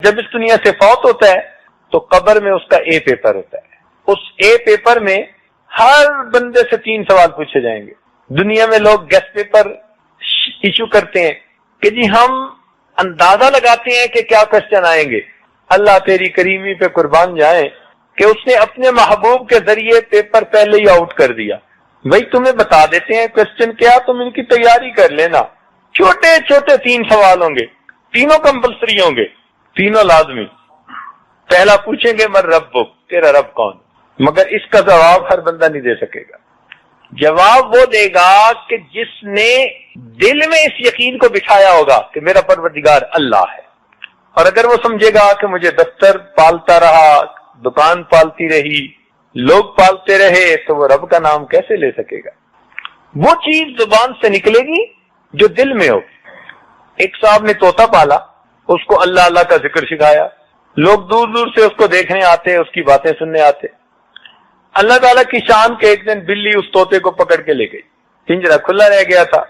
جب اس دنیا سے فوت ہوتا ہے تو قبر میں اس کا اے پیپر ہوتا ہے، اس اے پیپر میں ہر بندے سے 3 سوال پوچھے جائیں گے۔ دنیا میں لوگ گیسٹ پیپر ایشو کرتے ہیں کہ جی ہم اندازہ لگاتے ہیں کہ کیا کوشچن آئیں گے۔ اللہ تیری کریمی پہ قربان جائیں کہ اس نے اپنے محبوب کے ذریعے پیپر پہلے ہی آؤٹ کر دیا۔ بھائی تمہیں بتا دیتے ہیں کوشچن کیا، تم ان کی تیاری کر لینا۔ چھوٹے چھوٹے 3 سوال ہوں گے، تینوں کمپلسری ہوں گے، تینوں لازمی۔ پہلا پوچھیں گے من ربک، تیرا رب کون؟ مگر اس کا جواب ہر بندہ نہیں دے سکے گا۔ جواب وہ دے گا کہ جس نے دل میں اس یقین کو بٹھایا ہوگا کہ میرا پروردگار اللہ ہے۔ اور اگر وہ سمجھے گا کہ مجھے دفتر پالتا رہا، دکان پالتی رہی، لوگ پالتے رہے، تو وہ رب کا نام کیسے لے سکے گا؟ وہ چیز زبان سے نکلے گی جو دل میں ہو۔ ایک صاحب نے طوطا پالا، اس کو اللہ اللہ کا ذکر سکھایا، لوگ دور دور سے اس کو دیکھنے آتے، اس کی باتیں سننے آتے۔ اللہ تعالیٰ کی شان کے ایک دن بلی اس طوطے کو پکڑ کے لے گئی، پنجرا کھلا رہ گیا تھا۔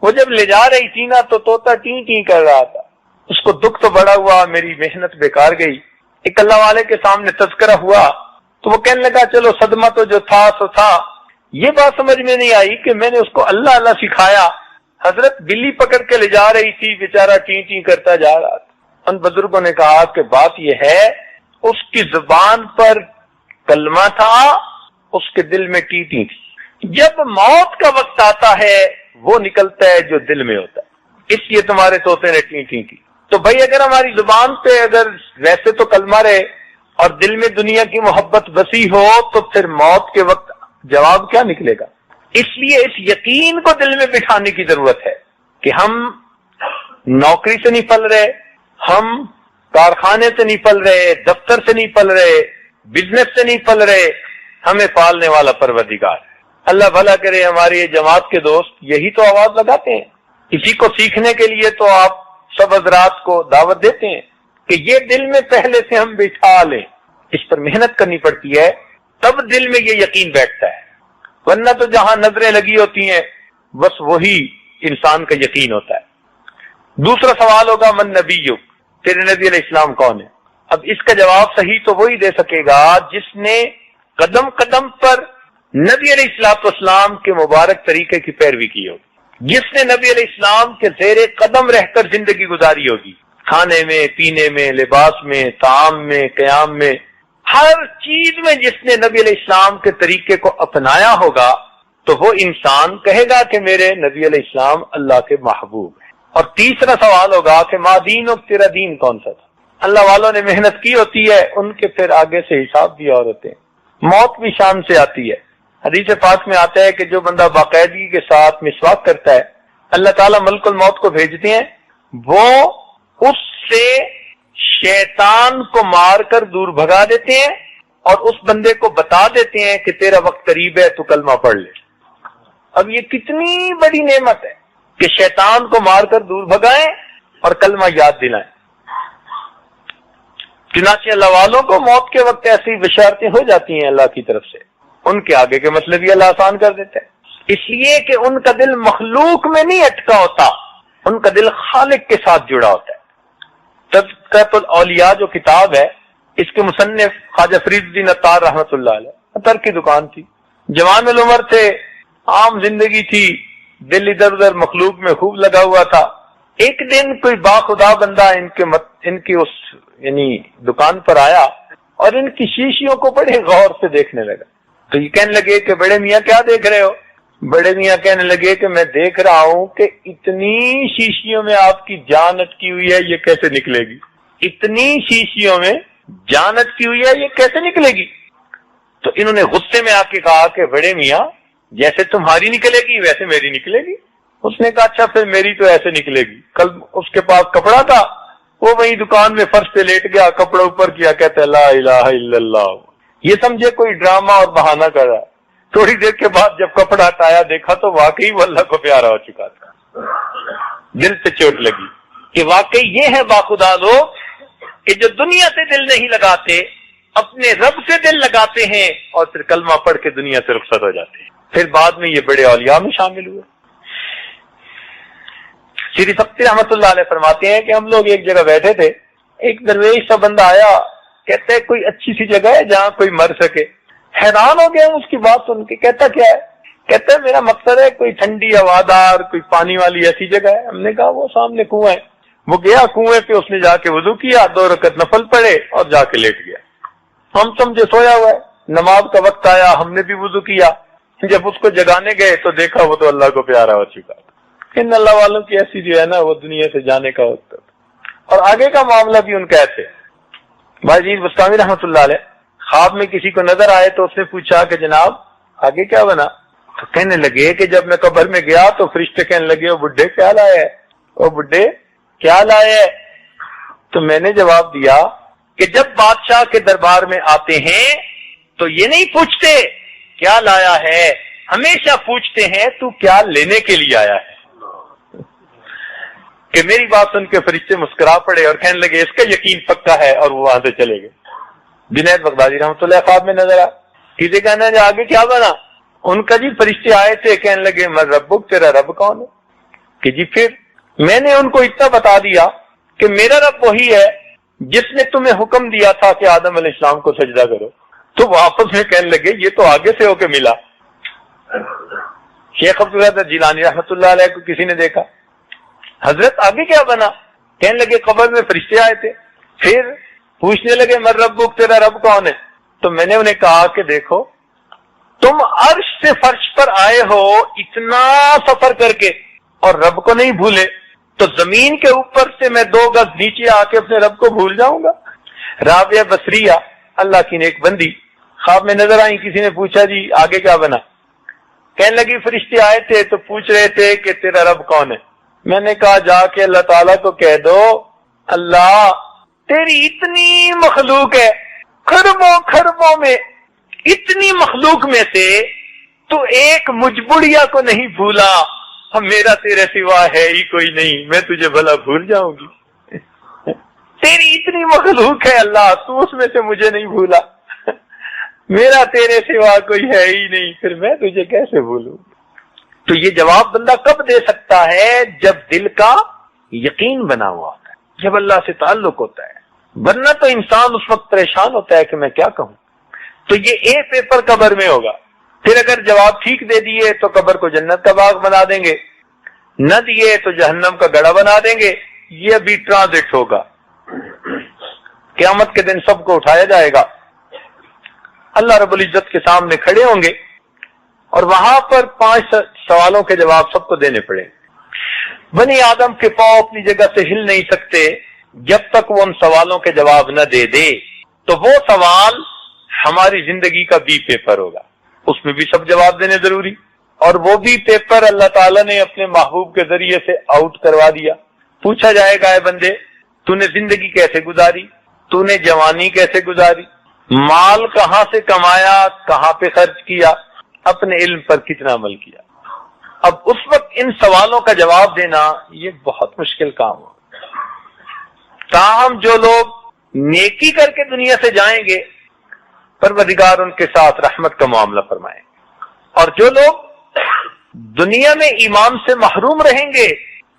وہ جب لے جا رہی تھی نا تو طوطا ٹیں ٹیں کر رہا تھا، اس کو دکھ تو بڑا ہوا، میری محنت بیکار گئی۔ ایک اللہ والے کے سامنے تذکرہ ہوا تو وہ کہنے لگا چلو صدمہ تو جو تھا سو تھا۔ یہ بات سمجھ میں نہیں آئی کہ میں نے اس کو اللہ اللہ سکھایا، حضرت بلی پکڑ کے لے جا رہی تھی، بیچارہ ٹیں ٹیں کرتا جا رہا تھا۔ ان بزرگوں نے کہا کہ بات یہ ہے اس کی زبان پر کلمہ تھا، اس کے دل میں ٹیں ٹیں تھی۔ جب موت کا وقت آتا ہے وہ نکلتا ہے جو دل میں ہوتا ہے، اس لیے تمہارے طوطے نے ٹیں ٹیں کی۔ تو بھائی اگر ہماری زبان پہ اگر ویسے تو کلمہ رہے اور دل میں دنیا کی محبت وسیع ہو تو پھر موت کے وقت جواب کیا نکلے گا؟ اس لیے اس یقین کو دل میں بٹھانے کی ضرورت ہے کہ ہم نوکری سے نہیں پل رہے، ہم کارخانے سے نہیں پل رہے، دفتر سے نہیں پل رہے، بزنس سے نہیں پل رہے، ہمیں پالنے والا پروردگار ہے۔ اللہ بھلا کرے ہماری یہ جماعت کے دوست یہی تو آواز لگاتے ہیں۔ اسی کو سیکھنے کے لیے تو آپ سب حضرات کو دعوت دیتے ہیں کہ یہ دل میں پہلے سے ہم بٹھا لیں، اس پر محنت کرنی پڑتی ہے، تب دل میں یہ یقین بیٹھتا ہے، ورنہ تو جہاں نظریں لگی ہوتی ہیں بس وہی انسان کا یقین ہوتا ہے۔ دوسرا سوال ہوگا من نبیک، تیرے نبی علیہ السلام کون ہے؟ اب اس کا جواب صحیح تو وہی دے سکے گا جس نے قدم قدم پر نبی علیہ السلام کے مبارک طریقے کی پیروی کی ہوگی، جس نے نبی علیہ السلام کے زیر قدم رہ کر زندگی گزاری ہوگی، کھانے میں، پینے میں، لباس میں، طعام میں، قیام میں، ہر چیز میں جس نے نبی علیہ السلام کے طریقے کو اپنایا ہوگا تو وہ انسان کہے گا کہ میرے نبی علیہ السلام اللہ کے محبوب ہیں۔ اور تیسرا سوال ہوگا کہ ما دینک، تیرا دین کون سا تھا؟ اللہ والوں نے محنت کی ہوتی ہے، ان کے پھر آگے سے حساب بھی اور ہوتے ہیں۔ موت بھی شام سے آتی ہے، حدیث پاک میں آتا ہے کہ جو بندہ باقاعدگی کے ساتھ مسواک کرتا ہے اللہ تعالیٰ ملک الموت کو بھیجتے ہیں، وہ اس سے شیطان کو مار کر دور بھگا دیتے ہیں اور اس بندے کو بتا دیتے ہیں کہ تیرا وقت قریب ہے، تو کلمہ پڑھ لے۔ اب یہ کتنی بڑی نعمت ہے کہ شیطان کو مار کر دور بھگائیں اور کلمہ یاد دلائیں۔ چنانچہ اللہ والوں کو موت کے وقت ایسی بشارتیں ہو جاتی ہیں اللہ کی طرف سے، ان کے آگے کے مسئلے بھی اللہ آسان کر دیتا ہے، اس لیے کہ ان کا دل مخلوق میں نہیں اٹکا ہوتا، ان کا دل خالق کے ساتھ جڑا ہوتا ہے۔ تذکرۃ الاولیاء جو کتاب ہے، اس کے مصنف خواجہ فرید الدین عطار رحمۃ اللہ علیہ، عطر کی دکان تھی، جوان العمر تھے، عام زندگی تھی، دل ادھر ادھر مخلوق میں خوب لگا ہوا تھا۔ ایک دن کوئی باخدا بندہ ان کی اس یعنی دکان پر آیا اور ان کی شیشیوں کو بڑے غور سے دیکھنے لگا۔ تو یہ کہنے لگے کہ بڑے میاں کیا دیکھ رہے ہو؟ بڑے میاں کہنے لگے کہ میں دیکھ رہا ہوں کہ اتنی شیشیوں میں آپ کی جان اٹکی ہوئی ہے، یہ کیسے نکلے گی؟ اتنی شیشیوں میں جان اٹکی ہوئی ہے، یہ کیسے نکلے گی؟ تو انہوں نے غصے میں آ کے کہا کہ بڑے میاں جیسے تمہاری نکلے گی ویسے میری نکلے گی۔ اس نے کہا اچھا پھر میری تو ایسے نکلے گی۔ کل اس کے پاس کپڑا تھا، وہ وہیں دکان میں فرش پہ لیٹ گیا، کپڑا اوپر کیا، کہتا ہے لا الہ الا اللہ۔ یہ سمجھے کوئی ڈرامہ اور بہانہ کر رہا ہے۔ تھوڑی دیر کے بعد جب کپڑا ہٹایا دیکھا تو واقعی وہ اللہ کو پیارا ہو چکا تھا۔ دل پہ چوٹ لگی کہ واقعی یہ ہے باخدا لوگ کہ جو دنیا سے دل نہیں لگاتے، اپنے رب سے دل لگاتے ہیں اور پھر کلمہ پڑھ کے دنیا سے رخصت ہو جاتے ہیں۔ پھر بعد میں یہ بڑے اولیاء میں شامل ہوئے۔ سیری سبتی رحمۃ اللہ علیہ فرماتے ہیں کہ ہم لوگ ایک جگہ بیٹھے تھے، ایک درویش سا بندہ آیا، کہتے ہیں کوئی اچھی سی جگہ ہے جہاں کوئی مر سکے. حیران ہو گیا اس کی بات سن کے. کہتا کیا ہے؟ کہتا ہے میرا مقصد ہے کوئی ٹھنڈی ہوادار کوئی پانی والی ایسی جگہ ہے. ہم نے کہا وہ سامنے کنواں ہے. وہ گیا کنویں پہ، اس نے جا کے وضو کیا، 2 رکعت نفل پڑھے اور جا کے لیٹ گیا. ہم سمجھے سویا ہوا ہے. نماز کا وقت آیا، ہم نے بھی وضو کیا. جب اس کو جگانے گئے تو دیکھا وہ تو اللہ کو پیارا ہو چکا. ان اللہ والوں کی ایسی جو ہے نا وہ دنیا سے جانے کا وقت. اور آگے کا معاملہ بھی ان کا ایسے. بھائی بستامی رحمۃ اللہ علیہ خواب میں کسی کو نظر آئے تو اس نے پوچھا کہ جناب آگے کیا بنا؟ تو کہنے لگے کہ جب میں قبر میں گیا تو فرشتے کہنے لگے وہ بڈھے کیا لائے ہے، وہ بڈھے کیا لائے ہے؟ تو میں نے جواب دیا کہ جب بادشاہ کے دربار میں آتے ہیں تو یہ نہیں پوچھتے کیا لایا ہے، ہمیشہ پوچھتے ہیں تو کیا لینے کے لیے آیا ہے. کہ میری بات سن کے فرشتے مسکرا پڑے اور کہنے لگے اس کا یقین پکا ہے، اور وہ وہاں سے چلے گئے. جنید بغدادی رحمۃ اللہ خواب میں نظر آ کسی کہنا جی آگے کیا بنا؟ ان کا جی فرشتے آئے تھے، کہنے لگے میں ربک، تیرا رب کون ہے؟ کہ جی پھر میں نے ان کو اتنا بتا دیا کہ میرا رب وہی ہے جس نے تمہیں حکم دیا تھا کہ آدم علیہ السلام کو سجدہ کرو. تو وہ آپس میں کہنے لگے یہ تو آگے سے ہو کے ملا. شیخ عبدالقادر جیلانی رحمۃ اللہ علیہ کو کسی نے دیکھا، حضرت آگے کیا بنا؟ کہنے لگے قبر میں فرشتے آئے تھے، پھر پوچھنے لگے من ربک، تیرا رب کون ہے؟ تو میں نے انہیں کہا کہ دیکھو تم عرش سے فرش پر آئے ہو اتنا سفر کر کے اور رب کو نہیں بھولے، تو زمین کے اوپر سے میں 2 گز نیچے آ کے اپنے رب کو بھول جاؤں گا؟ رابعہ بصریہ اللہ کی نیک بندی خواب میں نظر آئی. کسی نے پوچھا جی آگے کیا بنا؟ کہنے لگی فرشتے آئے تھے تو پوچھ رہے تھے کہ تیرا رب کون ہے. میں نے کہا جا کے اللہ تعالیٰ کو کہہ دو اللہ تیری اتنی مخلوق ہے، خربوں میں اتنی مخلوق میں سے تو ایک مجبوریہ کو نہیں بھولا، میرا تیرے سوا ہے ہی کوئی نہیں، میں تجھے بھلا بھول جاؤں گی؟ تیری اتنی مخلوق ہے اللہ، تو اس میں سے مجھے نہیں بھولا، میرا تیرے سوا کوئی ہے ہی نہیں، پھر میں تجھے کیسے بھولوں؟ تو یہ جواب بندہ کب دے سکتا ہے؟ جب دل کا یقین بنا ہوا ہوتا ہے، جب اللہ سے تعلق ہوتا ہے. ورنہ تو انسان اس وقت پریشان ہوتا ہے کہ میں کیا کہوں. تو یہ اے پیپر قبر میں ہوگا. پھر اگر جواب ٹھیک دے دیے تو قبر کو جنت کا باغ بنا دیں گے، نہ دیے تو جہنم کا گڑھا بنا دیں گے. یہ ابھی ٹرانزٹ ہوگا. قیامت کے دن سب کو اٹھایا جائے گا، اللہ رب العزت کے سامنے کھڑے ہوں گے اور وہاں پر 5 سوالوں کے جواب سب کو دینے پڑے. بنی آدم کے پاؤں اپنی جگہ سے ہل نہیں سکتے جب تک وہ ان سوالوں کے جواب نہ دے دے. تو وہ سوال ہماری زندگی کا بی پیپر ہوگا، اس میں بھی سب جواب دینے ضروری. اور وہ بھی پیپر اللہ تعالیٰ نے اپنے محبوب کے ذریعے سے آؤٹ کروا دیا. پوچھا جائے گا اے بندے تو نے زندگی کیسے گزاری، تو نے جوانی کیسے گزاری، مال کہاں سے کمایا، کہاں پہ خرچ کیا، اپنے علم پر کتنا عمل کیا. اب اس وقت ان سوالوں کا جواب دینا یہ بہت مشکل کام ہو. تاہم جو لوگ نیکی کر کے دنیا سے جائیں گے پروردگار ان کے ساتھ رحمت کا معاملہ فرمائے. اور جو لوگ دنیا میں ایمان سے محروم رہیں گے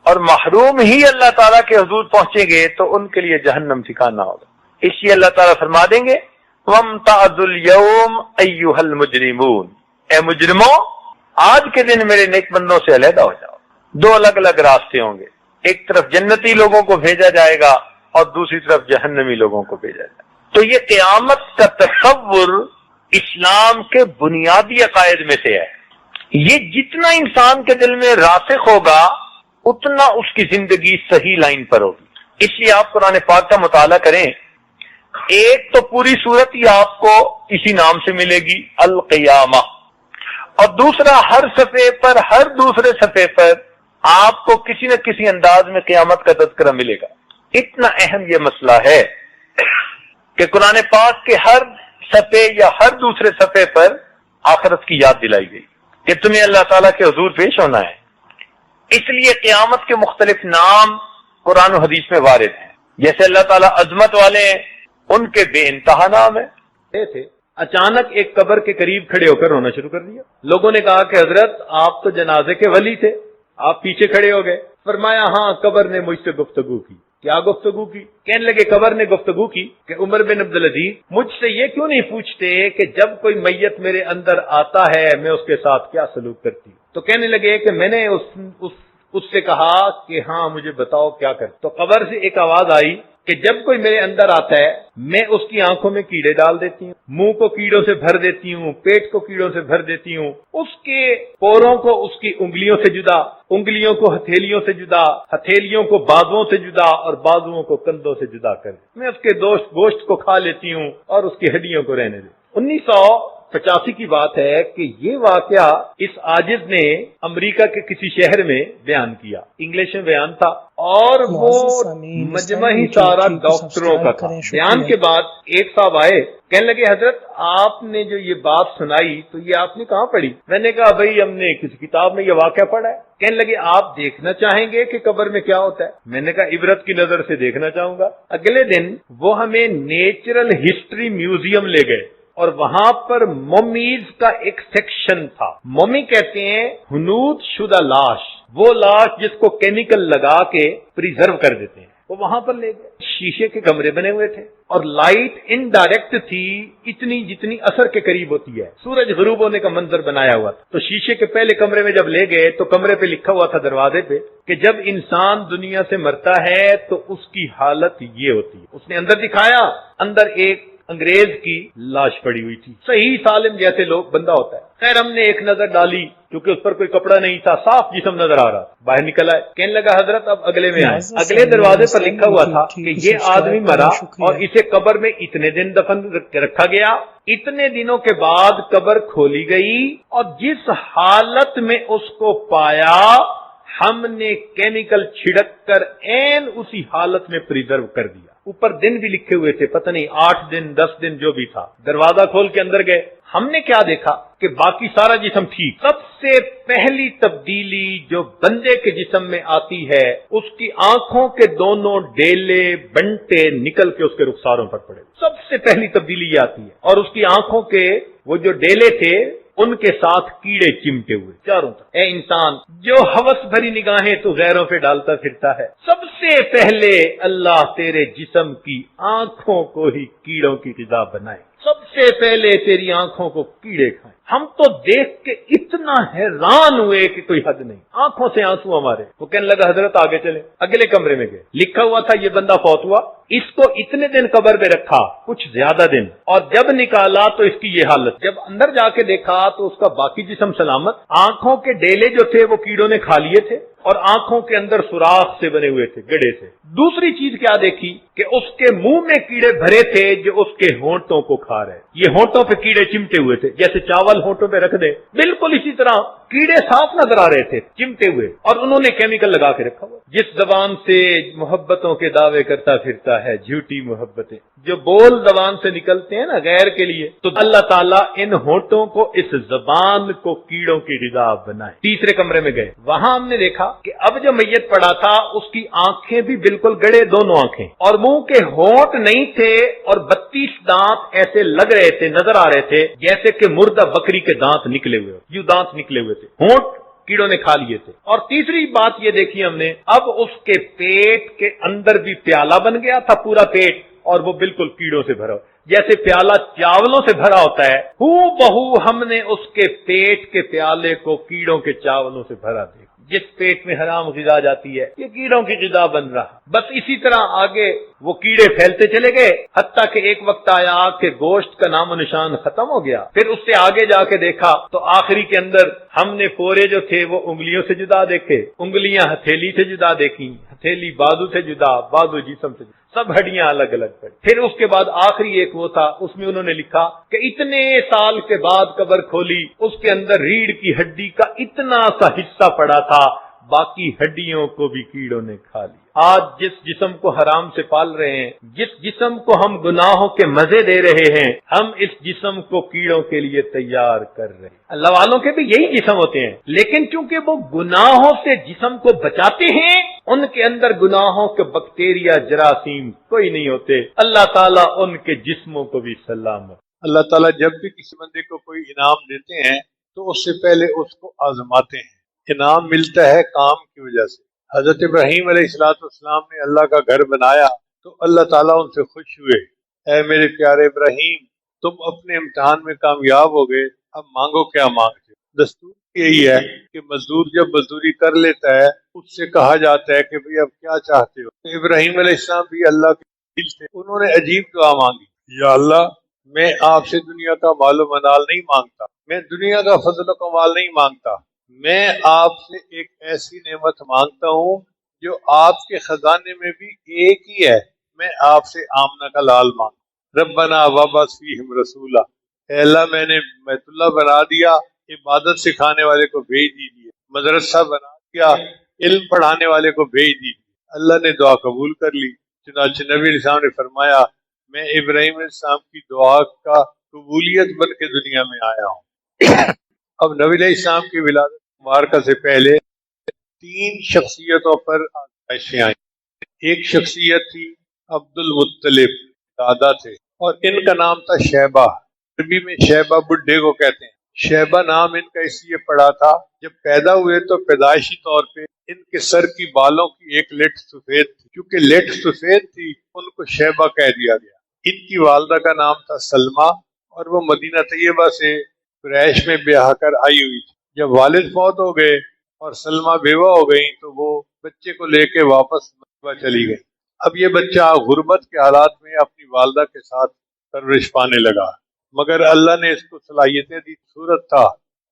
اور محروم ہی اللہ تعالیٰ کے حضور پہنچیں گے تو ان کے لیے جہنم ٹھکانہ ہوگا. اس لیے اللہ تعالیٰ فرما دیں گے وَامْتَعْضُوا الْيَوْمَ أَيُّهَا الْمُجْرِمُونَ، اے مجرموں آج کے دن میرے نیک بندوں سے علیحدہ ہو جاؤ. 2 الگ الگ راستے ہوں گے، ایک طرف جنتی لوگوں کو بھیجا جائے گا اور دوسری طرف جہنمی لوگوں کو بھیجا جائے گا. تو یہ قیامت کا تصور اسلام کے بنیادی عقائد میں سے ہے. یہ جتنا انسان کے دل میں راسخ ہوگا اتنا اس کی زندگی صحیح لائن پر ہوگی. اس لیے آپ قرآن پاک کا مطالعہ کریں، ایک تو پوری صورت ہی آپ کو اسی نام سے ملے گی القیامہ، اور دوسرا ہر صفحے پر، ہر دوسرے صفحے پر آپ کو کسی نہ کسی انداز میں قیامت کا تذکرہ ملے گا. اتنا اہم یہ مسئلہ ہے کہ قرآن پاک کے ہر صفحے یا ہر دوسرے صفحے پر آخرت کی یاد دلائی گئی کہ تمہیں اللہ تعالیٰ کے حضور پیش ہونا ہے. اس لیے قیامت کے مختلف نام قرآن و حدیث میں وارد ہیں. جیسے اللہ تعالیٰ عظمت والے ہیں، ان کے بے انتہا نام ہیں. اچانک ایک قبر کے قریب کھڑے ہو کر رونا شروع کر دیا. لوگوں نے کہا کہ حضرت آپ تو جنازے کے ولی تھے، آپ پیچھے کھڑے ہو گئے. فرمایا ہاں قبر نے مجھ سے گفتگو کی. کیا گفتگو کی؟ کہنے لگے قبر نے گفتگو کی کہ عمر بن عبدالعزیز مجھ سے یہ کیوں نہیں پوچھتے کہ جب کوئی میت میرے اندر آتا ہے میں اس کے ساتھ کیا سلوک کرتی ہوں؟ تو کہنے لگے کہ میں نے اس سے کہا کہ ہاں مجھے بتاؤ کیا کر۔ تو قبر سے ایک آواز آئی کہ جب کوئی میرے اندر آتا ہے میں اس کی آنکھوں میں کیڑے ڈال دیتی ہوں، منہ کو کیڑوں سے بھر دیتی ہوں، پیٹ کو کیڑوں سے بھر دیتی ہوں، اس کے پوروں کو اس کی انگلیوں سے جدا، انگلیوں کو ہتھیلیوں سے جدا، ہتھیلیوں کو بازوؤں سے جدا اور بازوؤں کو کندھوں سے جدا کر میں اس کے گوشت کو کھا لیتی ہوں اور اس کی ہڈیوں کو رہنے دیتی ہوں۔ 1985 کی بات ہے کہ یہ واقعہ اس عاجز نے امریکہ کے کسی شہر میں بیان کیا، انگلش میں بیان تھا، اور وہ مجمع ہی سارا ڈاکٹروں کا تھا۔ بیان کے بعد ایک صاحب آئے، کہنے لگے حضرت آپ نے جو یہ بات سنائی تو یہ آپ نے کہاں پڑھی؟ میں نے کہا بھائی ہم نے کسی کتاب میں یہ واقعہ پڑھا ہے۔ کہنے لگے آپ دیکھنا چاہیں گے کہ قبر میں کیا ہوتا ہے؟ میں نے کہا عبرت کی نظر سے دیکھنا چاہوں گا۔ اگلے دن وہ ہمیں نیچرل ہسٹری میوزیم لے گئے اور وہاں پر مومیز کا ایک سیکشن تھا۔ مومی کہتے ہیں ہنود شدہ لاش، وہ لاش جس کو کیمیکل لگا کے پریزرو کر دیتے ہیں، وہ وہاں پر لے گئے۔ شیشے کے کمرے بنے ہوئے تھے اور لائٹ انڈائریکٹ تھی، اتنی جتنی اثر کے قریب ہوتی ہے، سورج غروب ہونے کا منظر بنایا ہوا تھا۔ تو شیشے کے پہلے کمرے میں جب لے گئے تو کمرے پہ لکھا ہوا تھا دروازے پہ کہ جب انسان دنیا سے مرتا ہے تو اس کی حالت یہ ہوتی ہے۔ اس نے اندر دکھایا، اندر ایک انگریز کی لاش پڑی ہوئی تھی، صحیح سالم جیسے لوگ بندہ ہوتا ہے۔ خیر ہم نے ایک نظر ڈالی کیونکہ اس پر کوئی کپڑا نہیں تھا، صاف جسم نظر آ رہا، باہر نکل آئے۔ کہنے لگا حضرت اب اگلے میں آئے۔ اگلے دروازے پر لکھا ہوا تھا کہ یہ آدمی مرا اور اسے قبر میں اتنے دن دفن رکھا گیا، اتنے دنوں کے بعد قبر کھولی گئی اور جس حالت میں اس کو پایا ہم نے کیمیکل چھڑک کر عین اسی حالت میں پریزرو کر دیا۔ اوپر دن بھی لکھے ہوئے تھے، پتہ نہیں 8 دن 10 دن جو بھی تھا۔ دروازہ کھول کے اندر گئے، ہم نے کیا دیکھا کہ باقی سارا جسم ٹھیک۔ سب سے پہلی تبدیلی جو بندے کے جسم میں آتی ہے، اس کی آنکھوں کے دونوں ڈیلے بنٹے نکل کے اس کے رخساروں پر پڑے، سب سے پہلی تبدیلی یہ آتی ہے، اور اس کی آنکھوں کے وہ جو ڈیلے تھے ان کے ساتھ کیڑے چمٹے ہوئے چاروں طرف۔ اے انسان جو ہوس بھری نگاہیں تو غیروں پہ ڈالتا پھرتا ہے، سب سے پہلے اللہ تیرے جسم کی آنکھوں کو ہی کیڑوں کی غذا بنائے، سب سے پہلے تیری آنکھوں کو کیڑے کھائیں۔ ہم تو دیکھ کے اتنا حیران ہوئے کہ کوئی حد نہیں، آنکھوں سے آنسو ہمارے۔ وہ کہنے لگا حضرت آگے چلیں۔ اگلے کمرے میں گئے، لکھا ہوا تھا یہ بندہ فوت ہوا، اس کو اتنے دن قبر میں رکھا، کچھ زیادہ دن، اور جب نکالا تو اس کی یہ حالت۔ جب اندر جا کے دیکھا تو اس کا باقی جسم سلامت، آنکھوں کے ڈیلے جو تھے وہ کیڑوں نے کھا لیے تھے اور آنکھوں کے اندر سوراخ سے بنے ہوئے تھے، گڑے سے۔ دوسری چیز کیا دیکھی کہ اس کے منہ میں کیڑے بھرے تھے جو اس کے ہونٹوں کو کھا رہے، یہ ہونٹوں پہ کیڑے چمٹے ہوئے تھے، جیسے چاول ہونٹوں پہ رکھ دے بالکل اسی طرح کیڑے صاف نظر آ رہے تھے چمٹے ہوئے، اور انہوں نے کیمیکل لگا کے رکھا ہوا۔ جس زبان سے محبتوں کے دعوے کرتا پھرتا ہے، جھوٹی محبتیں جو بول زبان سے نکلتے ہیں نا غیر کے لیے، تو اللہ تعالیٰ ان ہونٹوں کو، اس زبان کو کیڑوں کی غذا بنائے۔ تیسرے کمرے میں گئے، وہاں ہم نے دیکھا کہ اب جو میت پڑا تھا اس کی آنکھیں بھی بالکل گڑے، دونوں آنکھیں، اور منہ کے ہونٹ نہیں تھے، اور 32 دانت ایسے لگ رہے تھے، نظر آ رہے تھے جیسے کہ مردہ بکری کے دانت نکلے ہوئے، یوں دانت نکلے ہوئے تھے، ہونٹ کیڑوں نے کھا لیے تھے۔ اور تیسری بات یہ دیکھی ہم نے، اب اس کے پیٹ کے اندر بھی پیالہ بن گیا تھا، پورا پیٹ، اور وہ بالکل کیڑوں سے بھرا، جیسے پیالہ چاولوں سے بھرا ہوتا ہے، ہو بہو ہم نے اس کے پیٹ کے پیالے کو کیڑوں کے چاولوں سے بھرا دیکھا۔ جس پیٹ میں حرام غذا جاتی ہے یہ کیڑوں کی غذا بن رہا۔ بس اسی طرح آگے وہ کیڑے پھیلتے چلے گئے، حتیٰ کہ ایک وقت آیا کہ گوشت کا نام و نشان ختم ہو گیا۔ پھر اس سے آگے جا کے دیکھا تو آخری کے اندر ہم نے پورے جو تھے وہ انگلیوں سے جدا دیکھے، انگلیاں ہتھیلی سے جدا دیکھی، ہتھیلی بازو سے جدا، بازو جسم سے جدا، سب ہڈیاں الگ الگ پڑی۔ پھر اس کے بعد آخری ایک وہ تھا، اس میں انہوں نے لکھا کہ اتنے سال کے بعد قبر کھولی، اس کے اندر ریڑھ کی ہڈی کا اتنا سا حصہ پڑا تھا، باقی ہڈیوں کو بھی کیڑوں نے کھا لیا۔ آج جس جسم کو حرام سے پال رہے ہیں، جس جسم کو ہم گناہوں کے مزے دے رہے ہیں، ہم اس جسم کو کیڑوں کے لیے تیار کر رہے ہیں۔ اللہ والوں کے بھی یہی جسم ہوتے ہیں، لیکن چونکہ وہ گناہوں سے جسم کو بچاتے ہیں، ان کے اندر گناہوں کے بیکٹیریا جراثیم کوئی نہیں ہوتے۔ اللہ تعالیٰ ان کے جسموں کو بھی سلامت۔ اللہ تعالیٰ جب بھی کسی بندے کو کوئی انعام دیتے ہیں تو اس سے پہلے اس کو آزماتے ہیں۔ انعام ملتا ہے کام کی وجہ سے، حضرت ابراہیم علیہ السلام نے اللہ کا گھر بنایا تو اللہ تعالیٰ ان سے خوش ہوئے، اے میرے پیارے ابراہیم، تم اپنے امتحان میں کامیاب ہو گئے، اب مانگو کیا مانگتے ہو۔ دستور یہی ہے کہ مزدور جب مزدوری کر لیتا ہے اس سے کہا جاتا ہے کہ بھئی اب کیا چاہتے ہو۔ تو ابراہیم علیہ السلام بھی اللہ کے دل سے انہوں نے عجیب دعا مانگی، یا اللہ میں آپ سے دنیا کا مال و منال نہیں مانگتا، میں دنیا کا فضل و کمال نہیں مانگتا، میں آپ سے ایک ایسی نعمت مانگتا ہوں جو آپ کے خزانے میں بھی ایک ہی ہے، میں آپ سے آمنہ کا لال مانگتا۔ ربنا وابعث فیہم رسولا، اے اللہ میں نے بیت اللہ بنا دیا، عبادت سکھانے والے کو بھیج دیجیے، مدرسہ بنا دیا، علم پڑھانے والے کو بھیج دیجیے۔ اللہ نے دعا قبول کر لی، چنانچہ نبی علیہ السلام نے فرمایا میں ابراہیم علیہ السلام کی دعا کا قبولیت بن کے دنیا میں آیا ہوں۔ اب نبی علیہ السلام کی ولادت مبارکہ سے پہلے 3 شخصیتوں پر آزمائشیں آئیں۔ ایک شخصیت تھی عبد المطلب، دادا تھے، اور ان کا نام تھا شیبہ، عربی میں شیبہ بڈھے کو کہتے ہیں۔ شیبہ نام ان کا اس لیے پڑا تھا جب پیدا ہوئے تو پیدائشی طور پہ ان کے سر کی بالوں کی ایک لٹ سفید تھی، کیونکہ لٹ سفید تھی ان کو شیبہ کہہ دیا گیا۔ ان کی والدہ کا نام تھا سلمہ اور وہ مدینہ طیبہ سے قریش میں بیاہ کر آئی ہوئی تھی۔ جب والد فوت ہو گئے اور سلمہ بیوہ ہو گئیں تو وہ بچے کو لے کے واپس مکہ چلی گئی۔ اب یہ بچہ غربت کے حالات میں اپنی والدہ کے ساتھ پرورش پانے لگا، مگر اللہ نے اس کو صلاحیتیں دی۔ صورت تھا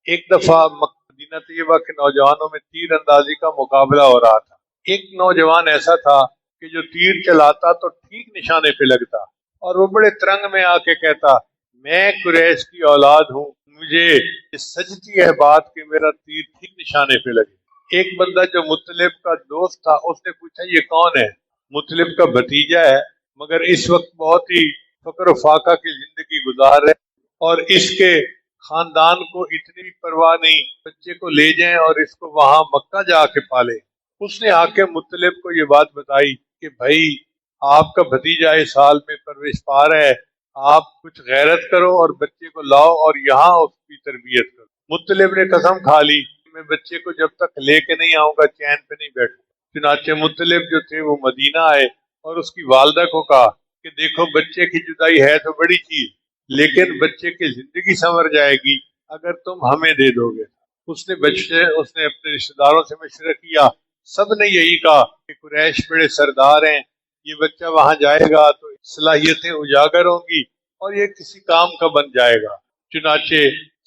ایک دفعہ مدینہ طیبہ کے نوجوانوں میں تیر اندازی کا مقابلہ ہو رہا تھا۔ ایک نوجوان ایسا تھا کہ جو تیر چلاتا تو ٹھیک نشانے پہ لگتا، اور وہ بڑے ترنگ میں آ کے کہتا میں قریش کی اولاد ہوں، مجھے سجتی ہے بات کہ میرا تیر ٹھیک نشانے پہ لگے۔ ایک بندہ جو مطلب کا دوست تھا اس نے پوچھا یہ کون ہے؟ مطلب کا بھتیجا ہے، مگر اس وقت بہت ہی فقر و فاقہ کی زندگی گزار رہے اور اس کے خاندان کو اتنی پرواہ نہیں، بچے کو لے جائیں اور اس کو وہاں مکہ جا کے پالے۔ اس نے آ کے مطلب کو یہ بات بتائی کہ بھائی آپ کا بھتیجا اس سال میں پرورش پا رہا ہے، آپ کچھ غیرت کرو اور بچے کو لاؤ اور یہاں اس کی تربیت کرو۔ مطلب نے قسم کھا لی میں بچے کو جب تک لے کے نہیں آؤں گا چین پہ نہیں بیٹھوں۔ چنانچہ مطلب جو تھے وہ مدینہ آئے اور اس کی والدہ کو کہا کہ دیکھو بچے کی جدائی ہے تو بڑی چیز، لیکن بچے کی زندگی سنور جائے گی اگر تم ہمیں دے دو گے۔ اس نے اپنے رشتہ داروں سے مشورہ کیا، سب نے یہی کہا کہ قریش بڑے سردار ہیں، یہ بچہ وہاں جائے گا تو صلاحیتیں اجاگر ہوں گی اور یہ کسی کام کا بن جائے گا۔ چنانچہ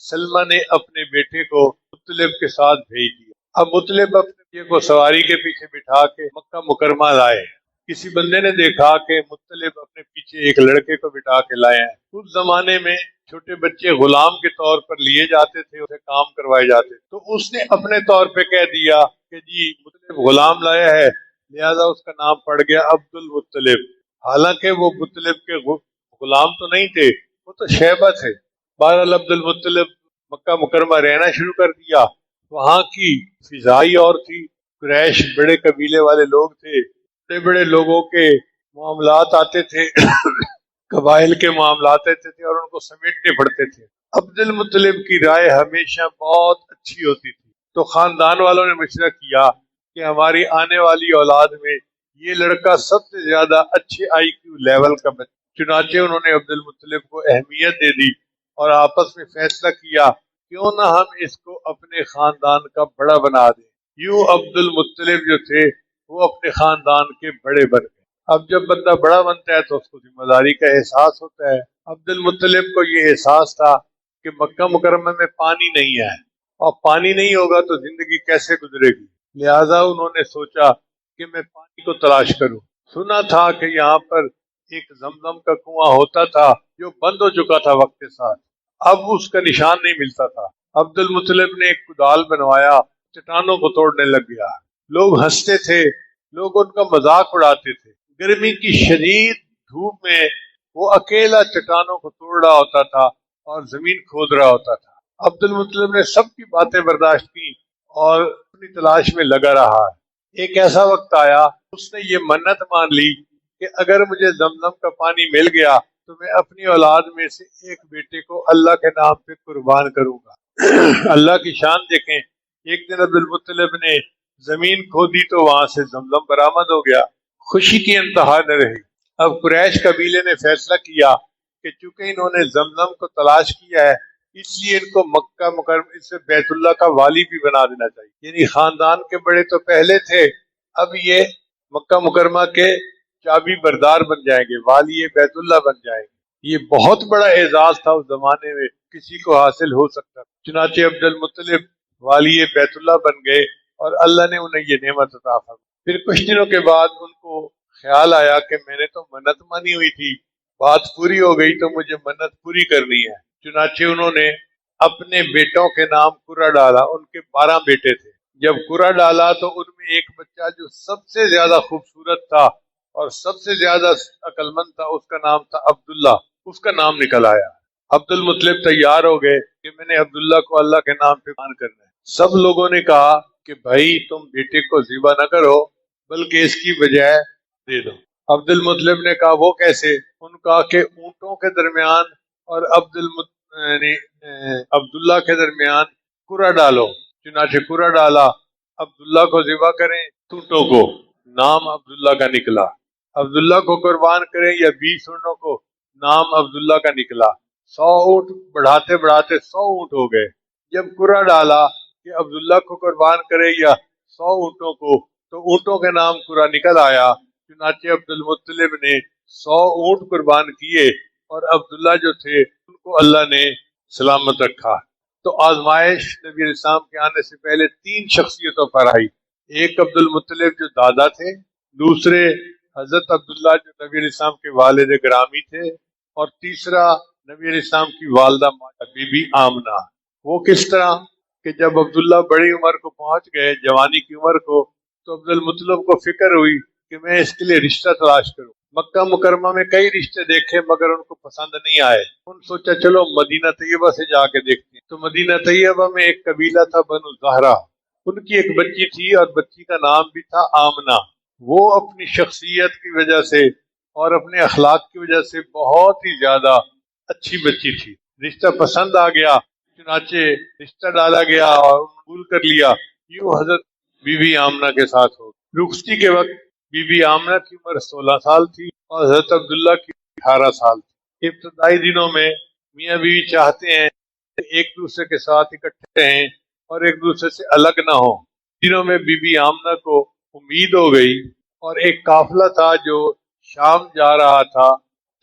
سلمہ نے اپنے بیٹے کو مطلب کے ساتھ بھیج دیا۔ اب مطلب اپنے بیٹے کو سواری کے پیچھے بٹھا کے مکہ مکرمہ لائے۔ کسی بندے نے دیکھا کہ مطلب اپنے پیچھے ایک لڑکے کو بٹھا کے لائے ہیں۔ اس زمانے میں چھوٹے بچے غلام کے طور پر لیے جاتے تھے، اسے کام کروائے جاتے تھے، تو اس نے اپنے طور پہ کہہ دیا کہ جی مطلب غلام لایا ہے، لہذا اس کا نام پڑ گیا عبد المطلب، حالانکہ وہ مطلب کے غلام تو نہیں تھے، وہ تو شیبہ تھے۔ بہرحال عبد المطلب مکہ مکرمہ رہنا شروع کر دیا۔ وہاں کی فضائی اور تھی، قریش بڑے قبیلے والے لوگ تھے، بڑے بڑے لوگوں کے معاملات آتے تھے قبائل کے معاملات آتے تھے اور ان کو سمیٹنے پڑتے تھے۔ عبد المطلب کی رائے ہمیشہ بہت اچھی ہوتی تھی، تو خاندان والوں نے مشورہ کیا کہ ہماری آنے والی اولاد میں یہ لڑکا سب سے زیادہ اچھے آئی کیو لیول کا بچہ۔ چنانچہ انہوں نے عبد المطلب کو اہمیت دے دی اور آپس میں فیصلہ کیا کیوں نہ ہم اس کو اپنے خاندان کا بڑا بنا دیں۔ یوں عبد المطلب جو تھے وہ اپنے خاندان کے بڑے بن گئے۔ اب جب بندہ بڑا بنتا ہے تو اس کو ذمہ داری کا احساس ہوتا ہے۔ عبد المطلب کو یہ احساس تھا کہ مکہ مکرمہ میں پانی نہیں ہے اور پانی نہیں ہوگا تو زندگی کیسے گزرے گی، لہذا انہوں نے سوچا کہ میں پانی کو تلاش کروں۔ سنا تھا کہ یہاں پر ایک زمزم کا کنواں ہوتا تھا جو بند ہو چکا تھا وقت کے ساتھ، اب اس کا نشان نہیں ملتا تھا۔ عبد المطلب نے ایک کدال بنوایا، چٹانوں کو توڑنے لگ گیا۔ لوگ ہنستے تھے، لوگ ان کا مذاق اڑاتے تھے۔ گرمی کی شدید دھوپ میں وہ اکیلا چٹانوں کو توڑ رہا ہوتا تھا اور زمین کھود رہا ہوتا تھا۔ عبد المطلب نے سب کی باتیں برداشت کی اور اپنی تلاش میں لگا رہا۔ ایک ایسا وقت آیا اس نے یہ منت مان لی کہ اگر مجھے زمزم کا پانی مل گیا تو میں اپنی اولاد میں سے ایک بیٹے کو اللہ کے نام پہ قربان کروں گا۔ اللہ کی شان دیکھیں، ایک دن عبد المطلب نے زمین کھودی تو وہاں سے زمزم برآمد ہو گیا۔ خوشی کی انتہا نہ رہی۔ اب قریش قبیلے نے فیصلہ کیا کہ چونکہ انہوں نے زمزم کو تلاش کیا ہے، اس لیے ان کو مکہ مکرمہ سے بیت اللہ کا والی بھی بنا دینا چاہیے۔ یعنی خاندان کے بڑے تو پہلے تھے، اب یہ مکہ مکرمہ کے چابی بردار بن جائیں گے، والی بیت اللہ بن جائیں گے۔ یہ بہت بڑا اعزاز تھا اس زمانے میں، کسی کو حاصل ہو سکتا۔ چنانچہ عبد المطلب والی بیت اللہ بن گئے اور اللہ نے انہیں یہ نعمت عطا فرمائی۔ پھر کچھ دنوں کے بعد ان کو خیال آیا کہ میں نے تو منت مانی ہوئی تھی، بات پوری ہو گئی تو مجھے منت پوری کرنی ہے۔ چنانچہ انہوں نے اپنے بیٹوں کے نام قرہ ڈالا۔ ان کے 12 بیٹے تھے۔ جب قرہ ڈالا تو ان میں ایک بچہ جو سب سے زیادہ خوبصورت تھا اور سب سے زیادہ عقل مند تھا، اس کا نام تھا عبداللہ، اس کا نام نکل آیا۔ عبد المطلب تیار ہو گئے کہ میں نے عبداللہ کو اللہ کے نام پہ قربان کرنا ہے۔ سب لوگوں نے کہا کہ بھائی تم بیٹے کو ذبح نہ کرو بلکہ اس کی بجائے دے دو۔ عبد المطلب نے کہا وہ کیسے؟ ان کہا کہ اونٹوں کے درمیان اور عبداللہ کے درمیان قرہ ڈالو۔ چنانچہ قرہ ڈالا، عبداللہ کو ذبح کریں، اونٹوں کو، نام عبداللہ کا نکلا۔ عبداللہ کو قربان کریں یا 20 اونٹوں کو، نام عبداللہ کا نکلا۔ 100 اونٹ بڑھاتے بڑھاتے 100 اونٹ ہو گئے۔ جب قرہ ڈالا کہ عبداللہ کو قربان کرے یا 100 اونٹوں کو، تو اونٹوں کے نام قرہ نکل آیا۔ چنانچہ عبد المطلب نے 100 اونٹ قربان کیے اور عبداللہ جو تھے ان کو اللہ نے سلامت رکھا۔ تو آزمائش نبی علیہ السلام کے آنے سے پہلے 3 شخصیتوں پر آئی۔ ایک عبد المطلب جو دادا تھے، دوسرے حضرت عبداللہ جو نبی علیہ السلام کے والد گرامی تھے، اور تیسرا نبی علیہ السلام کی والدہ بی بی آمنہ۔ وہ کس طرح کہ جب عبداللہ بڑی عمر کو پہنچ گئے، جوانی کی عمر کو، تو عبد المطلب کو فکر ہوئی کہ میں اس کے لیے رشتہ تلاش کروں۔ مکہ مکرمہ میں کئی رشتے دیکھے مگر ان کو پسند نہیں آئے۔ ان سوچا چلو مدینہ طیبہ سے جا کے دیکھتے ہیں۔ تو مدینہ طیبہ میں ایک قبیلہ تھا بنو زہرہ، ان کی ایک بچی تھی اور بچی کا نام بھی تھا آمنہ۔ وہ اپنی شخصیت کی وجہ سے اور اپنے اخلاق کی وجہ سے بہت ہی زیادہ اچھی بچی تھی۔ رشتہ پسند آ گیا، چنانچہ رشتہ ڈالا گیا اور قبول کر لیا۔ یوں حضرت بی بی آمنہ کے ساتھ ہو۔ رخصتی کے وقت بی بی آمنہ کی عمر 16 سال تھی اور حضرت عبداللہ کی 18 سال تھی۔ ابتدائی دنوں میں میاں بیوی چاہتے ہیں کہ ایک دوسرے کے ساتھ اکٹھے رہیں اور ایک دوسرے سے الگ نہ ہوں۔ دنوں میں بی بی آمنہ کو امید ہو گئی اور ایک قافلہ تھا جو شام جا رہا تھا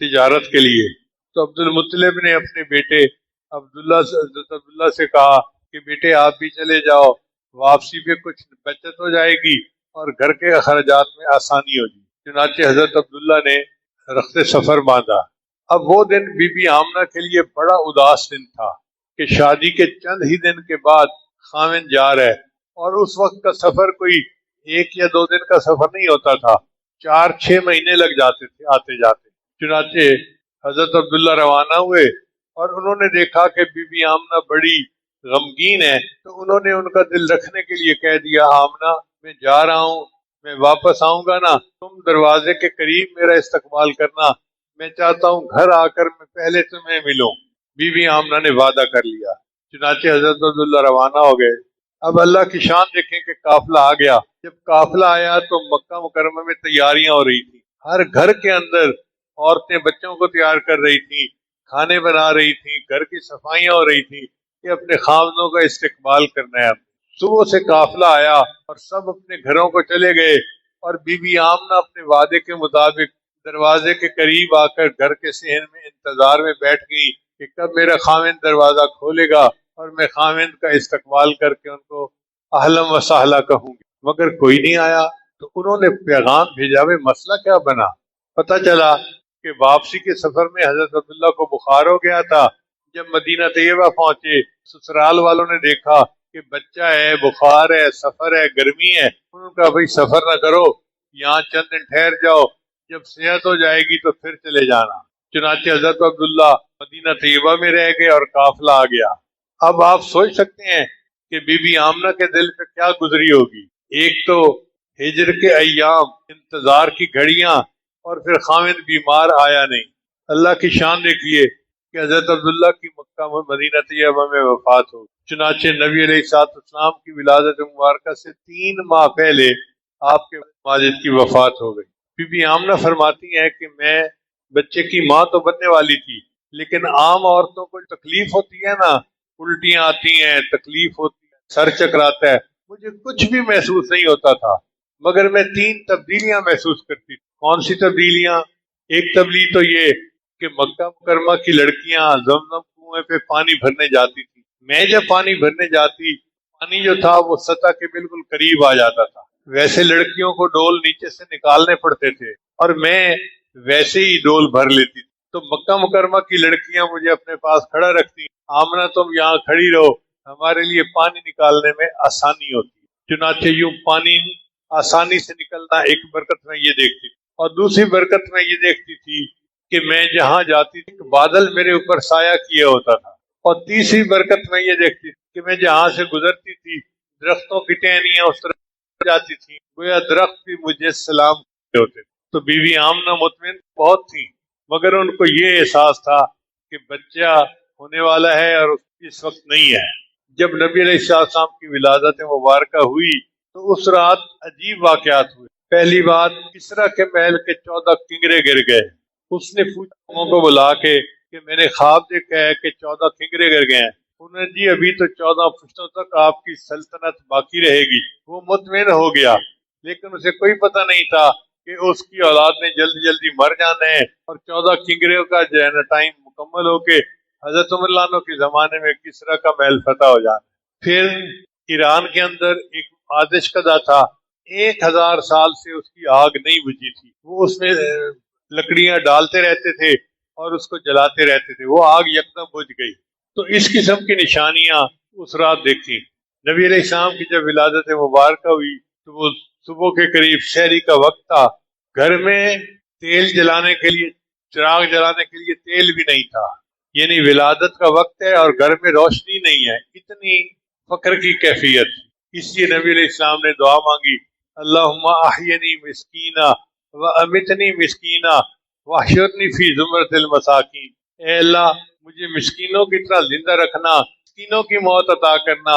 تجارت کے لیے۔ تو عبد المطلب نے اپنے بیٹے حضرت عبداللہ سے کہا کہ بیٹے آپ بھی چلے جاؤ، واپسی پہ کچھ بچت ہو جائے گی اور گھر کے اخراجات میں آسانی ہوگی۔ چنانچہ حضرت عبداللہ نے رخت سفر باندھا۔ اب وہ دن بی بی آمنہ کے لیے بڑا اداس دن تھا کہ شادی کے چند ہی دن کے بعد خاوند جا رہے، اور اس وقت کا سفر کوئی 1 یا 2 دن کا سفر نہیں ہوتا تھا، 4-6 مہینے لگ جاتے تھے آتے جاتے۔ چنانچہ حضرت عبداللہ روانہ ہوئے اور انہوں نے دیکھا کہ بی بی آمنہ بڑی غمگین ہے، تو انہوں نے ان کا دل رکھنے کے لیے کہہ دیا آمنہ میں جا رہا ہوں، میں واپس آؤں گا نا، تم دروازے کے قریب میرا استقبال کرنا، میں چاہتا ہوں گھر آ کر میں پہلے تمہیں ملوں۔ بی بی آمنہ نے وعدہ کر لیا۔ چنانچہ حضرت عبداللہ روانہ ہو گئے۔ اب اللہ کی شان دیکھیں کہ قافلہ آ گیا۔ جب قافلہ آیا تو مکہ مکرمہ میں تیاریاں ہو رہی تھیں، ہر گھر کے اندر عورتیں بچوں کو تیار کر رہی تھیں، کھانے بنا رہی تھیں، گھر کی صفائیاں ہو رہی تھیں کہ اپنے خاوندوں کا استقبال کرنا ہے۔ صبح سے قافلہ آیا اور سب اپنے گھروں کو چلے گئے، اور بی بی آمنہ اپنے وعدے کے مطابق دروازے کے قریب آ کر گھر کے صحن میں انتظار میں بیٹھ گئی کہ کب میرا خاوند دروازہ کھولے گا اور میں خاوند کا استقبال کر کے ان کو اہلا و سہلا کہوں گی، مگر کوئی نہیں آیا۔ تو انہوں نے پیغام بھیجا، وہ مسئلہ کیا بنا؟ پتہ چلا کہ واپسی کے سفر میں حضرت عبداللہ کو بخار ہو گیا تھا۔ جب مدینہ طیبہ پہنچے، سسرال والوں نے دیکھا کہ بچہ ہے، بخار ہے، سفر ہے، گرمی ہے، انہوں نے کہا بھائی سفر نہ کرو، یہاں چند دن ٹھہر جاؤ، جب صحت ہو جائے گی تو پھر چلے جانا۔ چنانچہ حضرت عبداللہ مدینہ طیبہ میں رہ گئے اور قافلہ آ گیا۔ اب آپ سوچ سکتے ہیں کہ بی بی آمنہ کے دل پہ کیا گزری ہوگی۔ ایک تو ہجر کے ایام، انتظار کی گھڑیاں، اور پھر خاوند بیمار آیا نہیں۔ اللہ کی شان دیکھیے، کہ حضرت عبداللہ کی مکہ مدینہ طیبہ میں وفات ہو۔ چنانچہ نبی علیہ السلام کی ولادت مبارکہ سے 3 ماہ پہلے آپ کے والد کی وفات ہو گئی۔ بی بی آمنہ فرماتی ہیں کہ میں بچے کی ماں تو بننے والی تھی، لیکن عام عورتوں کو تکلیف ہوتی ہے نا، الٹیاں آتی ہیں، تکلیف ہوتی ہے، سر چکراتا ہے، مجھے کچھ بھی محسوس نہیں ہوتا تھا، مگر میں 3 تبدیلیاں محسوس کرتی تھی۔ کون سی تبدیلیاں؟ ایک تبدیلی تو یہ کہ مکہ مکرمہ کی لڑکیاں زمزم کنویں پہ پانی بھرنے جاتی تھی، میں جب پانی بھرنے جاتی، پانی جو تھا وہ سطح کے بالکل قریب آ جاتا تھا، ویسے لڑکیوں کو ڈول نیچے سے نکالنے پڑتے تھے اور میں ویسے ہی ڈول بھر لیتی تھی۔ تو مکہ مکرمہ کی لڑکیاں مجھے اپنے پاس کھڑا رکھتی، آمنہ تم یہاں کھڑی رہو، ہمارے لیے پانی نکالنے میں آسانی ہوتی ہے۔ چنانچہ یوں پانی آسانی سے نکلنا ایک برکت میں یہ دیکھتی تھی، اور دوسری برکت میں یہ دیکھتی تھی کہ میں جہاں جاتی تھی بادل میرے اوپر سایہ کیے ہوتا تھا، اور تیسری برکت میں یہ دیکھتی تھی کہ میں جہاں سے گزرتی تھی درختوں کی ٹہنیاں اس طرح جاتی تھی گویا درخت بھی مجھے سلام کرتے ہوتے۔ تو بیوی آمنہ مطمئن بہت تھی، مگر ان کو یہ احساس تھا کہ بچہ ہونے والا ہے اور اس وقت نہیں ہے۔ جب نبی علیہ السلام کی ولادت مبارکہ ہوئی تو اس رات عجیب واقعات ہوئے۔ پہلی بات، کسریٰ کے محل کے 14 کنگرے گر گئے۔ اس نے پوچھا کو بلا کے کہ میں نے خواب دیکھا ہے کہ 14 کنگرے گر گئے ہیں۔ انہوں نے جی ابھی تو 14 پشتوں تک آپ کی سلطنت باقی رہے گی۔ وہ مطمئن ہو گیا، لیکن اسے کوئی پتہ نہیں تھا کہ اس کی اولاد نے جلدی جلدی مر جانا ہے اور 14 کنگریوں کا جو ہے نا ٹائم مکمل ہو کے حضرت عمر اللہ عنہ کے زمانے میں کسریٰ کا محل فتح ہو جانا۔ پھر ایران کے اندر ایک آتش کدہ تھا، 1000 سال سے اس کی آگ نہیں بجھی تھی، وہ اس میں لکڑیاں ڈالتے رہتے تھے اور اس کو جلاتے رہتے تھے، وہ آگ یکدم بجھ گئی۔ تو اس قسم کی نشانیاں اس رات دیکھی۔ نبی علیہ السلام کی جب ولادت مبارکہ ہوئی تو وہ صبح کے قریب سحری کا وقت تھا، گھر میں تیل جلانے کے لیے، چراغ جلانے کے لیے تیل بھی نہیں تھا، یعنی ولادت کا وقت ہے اور گھر میں روشنی نہیں ہے، اتنی فقر کی کیفیت۔ اس لیے نبی علیہ السلام نے دعا مانگی، اللہم احینی مسکینہ و امیتنی مسکینہ واحشرنی فی زمرۃ المساکین۔ اے اللہ مجھے مسکینوں کی طرح زندہ رکھنا، مسکینوں کی موت عطا کرنا،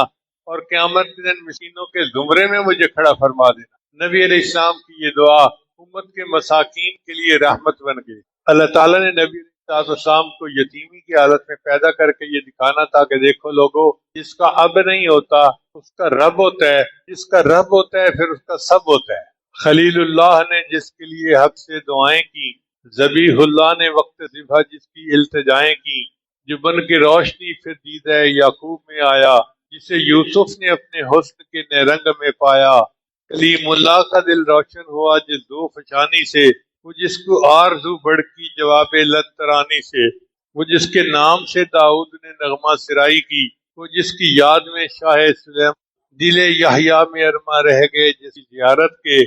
اور قیامت کے دن مسکینوں کے زمرے میں مجھے کھڑا فرما دینا۔ نبی علیہ السلام کی یہ دعا امت کے مساکین کے لیے رحمت بن گئی۔ اللہ تعالیٰ نے نبی علیہ السلام کو یتیمی کی حالت میں پیدا کر کے یہ دکھانا تھا کہ دیکھو لوگو، جس کا اب نہیں ہوتا اس کا رب ہوتا ہے، جس کا رب ہوتا ہے پھر اس کا سب ہوتا ہے۔ خلیل اللہ نے جس کے لیے حق سے دعائیں کی، ذبیح اللہ نے وقت ذبح جس کی التجائیں کی، جو بن کے روشنی پھر دیدہ یعقوب میں آیا، جسے یوسف نے اپنے حسن کے نیرنگ میں پایا، کلیم اللہ کا دل روشن ہوا جس دو فشانی سے، وہ جس کو آرزو بڑکی جواب لن ترانی سے، وہ جس کے نام سے داؤد نے نغمہ سرائی کی، وہ جس کی یاد میں شاہ سلیم دل یحییٰ میں ارما رہ گئے، جس کی زیارت کے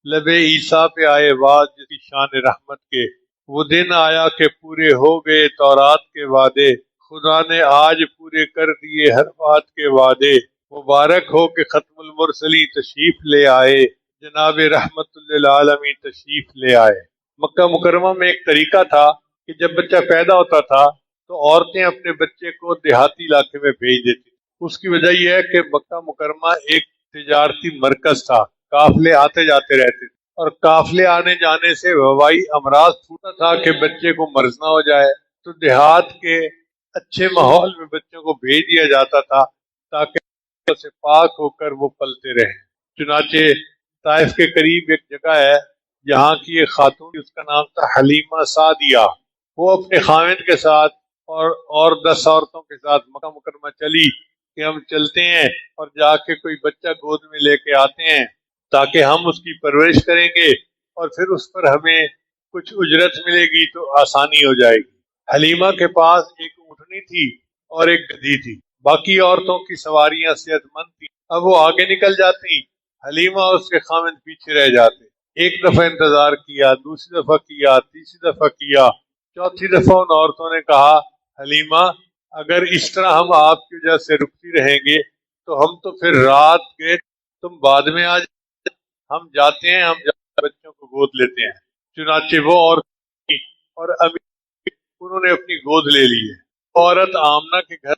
لب عیسیٰ پہ آئے وعد، جس کی شان رحمت کے وہ دن آیا کہ پورے ہو گئے تورات کے وعدے، خدا نے آج پورے کر دیے ہر بات کے وعدے، مبارک ہو کہ ختم المرسلین تشریف لے آئے، جناب رحمت للعالمین تشریف لے آئے۔ مکہ مکرمہ میں ایک طریقہ تھا کہ جب بچہ پیدا ہوتا تھا تو عورتیں اپنے بچے کو دیہاتی علاقے میں بھیج دیتی۔ اس کی وجہ یہ ہے کہ مکہ مکرمہ ایک تجارتی مرکز تھا، قافلے آتے جاتے رہتے تھے، اور قافلے آنے جانے سے وبائی امراض پھوٹا تھا کہ بچے کو مرض نہ ہو جائے، تو دیہات کے اچھے ماحول میں بچوں کو بھیج دیا جاتا تھا تاکہ سے پاک ہو کر وہ پلتے رہیں۔ چنانچہ طائف کے قریب ایک جگہ ہے، یہاں کی ایک خاتون، اس کا نام تھا حلیمہ سعدیہ، وہ اپنے خاوند کے ساتھ اور 10 عورتوں کے ساتھ مکہ مکرمہ چلی کہ ہم چلتے ہیں اور جا کے کوئی بچہ گود میں لے کے آتے ہیں تاکہ ہم اس کی پرورش کریں گے اور پھر اس پر ہمیں کچھ اجرت ملے گی تو آسانی ہو جائے گی۔ حلیمہ کے پاس ایک اونٹنی تھی اور ایک گدھی تھی، باقی عورتوں کی سواریاں صحت مند تھیں۔ اب وہ آگے نکل جاتی، حلیمہ اور اس کے خاوند پیچھے رہ جاتے۔ ایک دفعہ انتظار کیا، دوسری دفعہ کیا، تیسری دفعہ کیا، چوتھی دفعہ ان عورتوں نے کہا حلیمہ اگر اس طرح ہم آپ کی وجہ سے رکتی رہیں گے تو ہم تو پھر رات گئے، تم بعد میں آ جائیں، ہم جاتے ہیں، ہم بچوں کو گود لیتے ہیں۔ چنانچہ وہ اور امیر انہوں نے اپنی گود لے لی ہے. عورت آمنہ کے گھر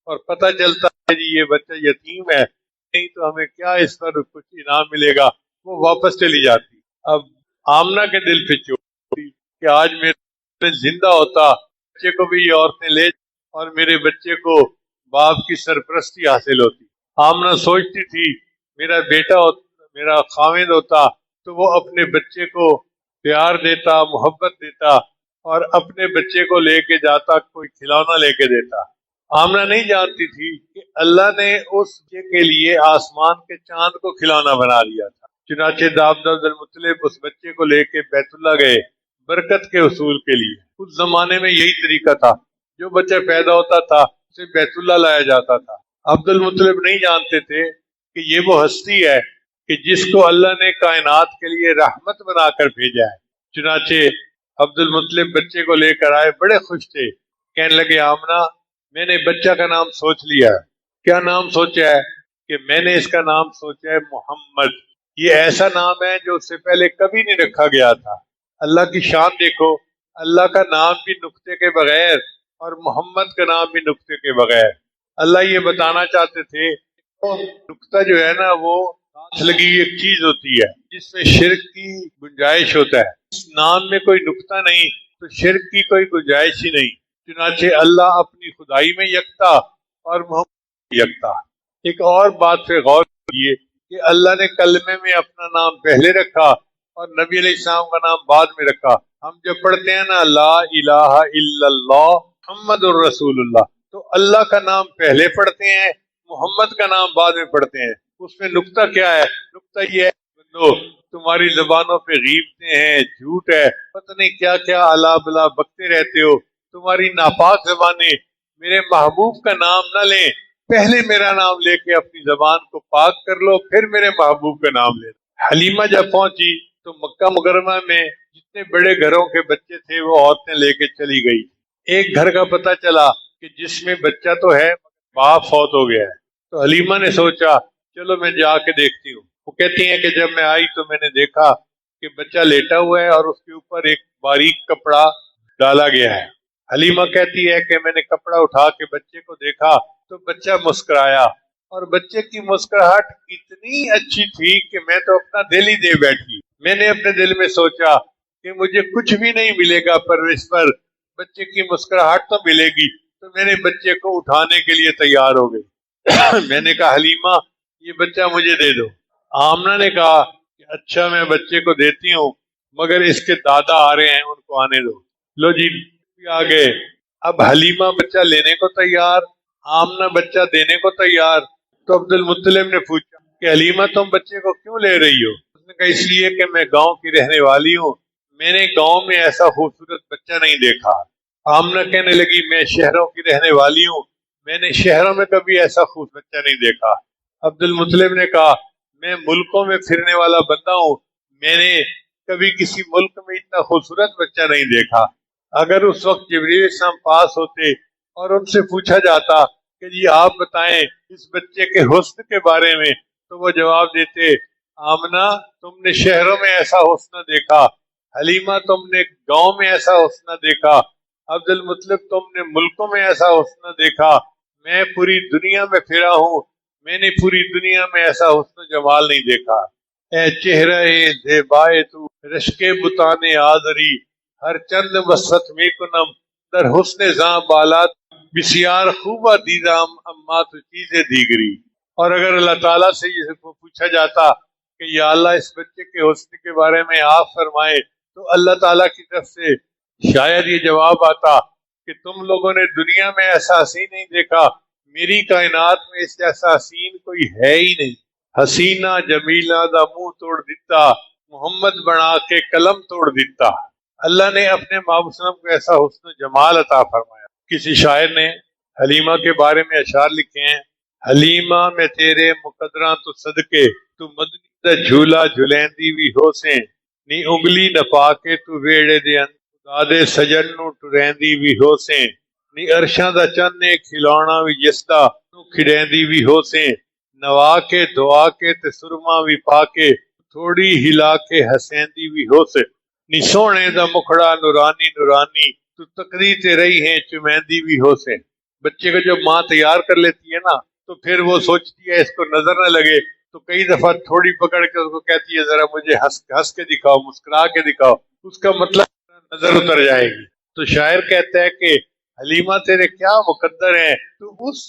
اور پتہ چلتا ہے جی یہ بچہ یتیم ہے، نہیں تو ہمیں کیا اس پر کچھ انعام ملے گا، وہ واپس چلی جاتی. اب آمنہ کے دل پہ چوٹ ہوتی کہ آج میرے زندہ ہوتا بچے کو بھی یہ عورتیں لے اور میرے بچے کو باپ کی سرپرستی حاصل ہوتی. آمنہ سوچتی تھی میرا بیٹا میرا خاوند ہوتا تو وہ اپنے بچے کو پیار دیتا، محبت دیتا اور اپنے بچے کو لے کے جاتا، کوئی کھلونا لے کے دیتا. آمنہ نہیں جانتی تھی کہ اللہ نے اس بچے کے لیے آسمان کے چاند کو کھلونا بنا لیا تھا. چنانچہ عبد المطلب اس بچے کو لے کے بیت اللہ گئے برکت کے حصول کے لیے. اس زمانے میں یہی طریقہ تھا، جو بچہ پیدا ہوتا تھا اسے بیت اللہ لایا جاتا تھا. عبد المطلب نہیں جانتے تھے کہ یہ وہ ہستی ہے کہ جس کو اللہ نے کائنات کے لیے رحمت بنا کر بھیجا ہے. چنانچہ عبد المطلب بچے کو لے کر آئے، بڑے خوش تھے. کہنے لگے آمنہ میں نے بچہ کا نام سوچ لیا. کیا نام سوچا ہے؟ کہ میں نے اس کا نام سوچا ہے محمد. یہ ایسا نام ہے جو اس سے پہلے کبھی نہیں رکھا گیا تھا. اللہ کی شان دیکھو، اللہ کا نام بھی نقطے کے بغیر اور محمد کا نام بھی نقطے کے بغیر. اللہ یہ بتانا چاہتے تھے نقطہ جو ہے نا وہ ہاتھ لگی ہوئی ایک چیز ہوتی ہے جس میں شرک کی گنجائش ہوتا ہے. اس نام میں کوئی نقطہ نہیں تو شرک کی کوئی گنجائش ہی نہیں. چنانچہ اللہ اپنی خدائی میں یکتا اور محمد یکتا. ایک اور بات پہ غور کیجیے کہ اللہ نے کلمے میں اپنا نام پہلے رکھا اور نبی علیہ السلام کا نام بعد میں رکھا. ہم جب پڑھتے ہیں نا لا الہ الا اللہ محمد الرسول اللہ، تو اللہ کا نام پہلے پڑھتے ہیں، محمد کا نام بعد میں پڑھتے ہیں. اس میں نقطہ کیا ہے؟ نقطہ یہ ہے بندو تمہاری زبانوں پہ غیبتیں ہیں، جھوٹ ہے، پتہ نہیں کیا کیا الا بلا بکتے رہتے ہو. تمہاری ناپاک زبانیں میرے محبوب کا نام نہ لیں، پہلے میرا نام لے کے اپنی زبان کو پاک کر لو، پھر میرے محبوب کا نام لے لو. حلیمہ جب پہنچی تو مکہ مکرمہ میں جتنے بڑے گھروں کے بچے تھے وہ عورتیں لے کے چلی گئی. ایک گھر کا پتہ چلا کہ جس میں بچہ تو ہے باپ فوت ہو گیا ہے. تو حلیمہ نے سوچا چلو میں جا کے دیکھتی ہوں. وہ کہتی ہیں کہ جب میں آئی تو میں نے دیکھا کہ بچہ لیٹا ہوا ہے اور اس کے اوپر ایک باریک کپڑا ڈالا گیا ہے. حلیمہ کہتی ہے کہ میں نے کپڑا اٹھا کے بچے کو دیکھا تو بچہ مسکرایا اور بچے کی مسکراہٹ اتنی اچھی تھی کہ میں تو اپنا دل ہی دے بیٹھی. میں نے اپنے دل میں سوچا کہ مجھے کچھ بھی نہیں ملے گا پرورش پر، بچے کی مسکراہٹ تو ملے گی. تو میں نے بچے کو اٹھانے کے لیے تیار ہو گئی. میں نے کہا حلیمہ یہ بچہ مجھے دے دو. آمنہ نے کہا کہ اچھا میں بچے کو دیتی ہوں مگر اس کے دادا آ رہے ہیں، ان کو آنے دو. لو جی آ گئے. اب حلیمہ بچہ لینے کو تیار، آمنہ بچہ دینے کو تیار. تو عبد المطلب نے پوچھا کہ حلیمہ تم بچے کو کیوں لے رہی ہو؟ اس نے کہا اس لیے کہ میں گاؤں کی رہنے والی ہوں، میں نے گاؤں میں ایسا خوبصورت بچہ نہیں دیکھا. آمنہ کہنے لگی میں شہروں کی رہنے والی ہوں، میں نے شہروں میں کبھی ایسا خوبصورت بچہ نہیں دیکھا. عبد المطلب نے کہا میں ملکوں میں پھرنے والا بندہ ہوں، میں نے کبھی کسی ملک میں اتنا خوبصورت بچہ نہیں دیکھا. اگر اس وقت جبریل السلام پاس ہوتے اور ان سے پوچھا جاتا کہ جی آپ بتائیں اس بچے کے حسن کے بارے میں، تو وہ جواب دیتے آمنہ تم نے شہروں میں ایسا حسن دیکھا، حلیمہ تم نے گاؤں میں ایسا حسن دیکھا، عبد المطلب تم نے ملکوں میں ایسا حسن دیکھا، میں پوری دنیا میں پھرا ہوں، میں نے پوری دنیا میں ایسا حسن و جمال نہیں دیکھا. اے چہرہ زیبائے تو رشک بتانے آزری، ہر چند وسط میں کنم در حسن زاں بالات بسیار خوبہ دیدام اما تو چیزیں دیگری. اور اگر اللہ تعالیٰ سے یہ پوچھا جاتا کہ یا اللہ اس بچے کے حسن کے بارے میں آپ فرمائے، تو اللہ تعالیٰ کی طرف سے شاید یہ جواب آتا کہ تم لوگوں نے دنیا میں ایسا حسین نہیں دیکھا، میری کائنات میں اس جیسا حسین کوئی ہے ہی نہیں. حسینہ جمیلہ دا منہ توڑ دیتا، محمد بنا کے قلم توڑ دیتا. اللہ نے اپنے محبوب صلی اللہ علیہ وسلم کو ایسا حسن و جمال عطا فرمایا. کسی شاعر نے حلیمہ کے بارے میں اشعار لکھے ہیں، حلیمہ میں تیرے مقدراں تو صدقے، تو مدنی دا جھولا جھلیندی بھی ہو سے، نی انگلی نہ پا کے تو ویڑے دے دادے سجن نو ٹریندی بھی ہو سے، نی عرشاں دا چن نے کھلونا بھی جسدا تو کھڑیندی بھی ہو سے، نوا کے دعا کے تے سرما بھی پا کے تھوڑی ہلا کے ہسیندی بھی ہو سے، نی سونے دا مکھڑا نورانی نورانی تو تقریریں رہی ہیں چمیندی بھی ہو سے. بچے کو جب ماں تیار کر لیتی ہے نا تو پھر وہ سوچتی ہے اس کو نظر نہ لگے تو کئی دفعہ تھوڑی پکڑ کے اس کو کہتی ہے ذرا مجھے ہنس کے دکھاؤ، مسکرا کے دکھاؤ. اس کا مطلب نظر اتر جائے گی. تو شاعر کہتا ہے کہ حلیمہ تیرے کیا مقدر ہیں، تو اس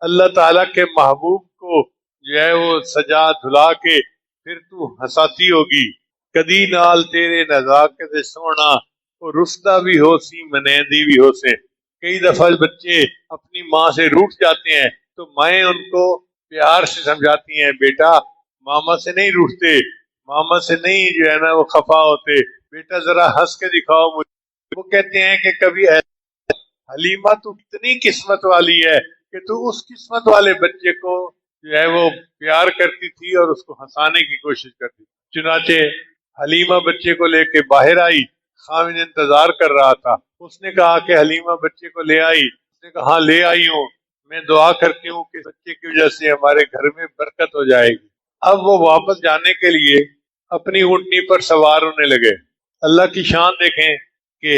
اللہ تعالیٰ کے محبوب کو جو ہے وہ سجا دھلا کے پھر تو ہنساتی ہوگی. کدی نال تیرے نزاکت سونا وہ رسدہ بھی ہو سی منیندی بھی ہو سے. کئی دفعہ بچے اپنی ماں سے روٹھ جاتے ہیں تو مائیں ان کو پیار سے سمجھاتی ہیں، بیٹا ماما سے نہیں روٹھتے، ماما سے نہیں جو ہے نا وہ خفا ہوتے، بیٹا ذرا ہنس کے دکھاؤ مجھے. وہ کہتے ہیں کہ کبھی حلیمہ تو اتنی قسمت والی ہے کہ تو اس قسمت والے بچے کو جو ہے وہ پیار کرتی تھی اور اس کو ہنسانے کی کوشش کرتی. چنانچہ حلیمہ بچے کو لے کے باہر آئی. خاوند انتظار کر رہا تھا. اس نے کہا کہ حلیمہ بچے کو لے آئی؟ اس نے کہا ہاں لے آئی ہوں، میں دعا کرتی ہوں کہ بچے کی وجہ سے ہمارے گھر میں برکت ہو جائے گی. اب وہ واپس جانے کے لیے اپنی اونٹنی پر سوار ہونے لگے. اللہ کی شان دیکھیں کہ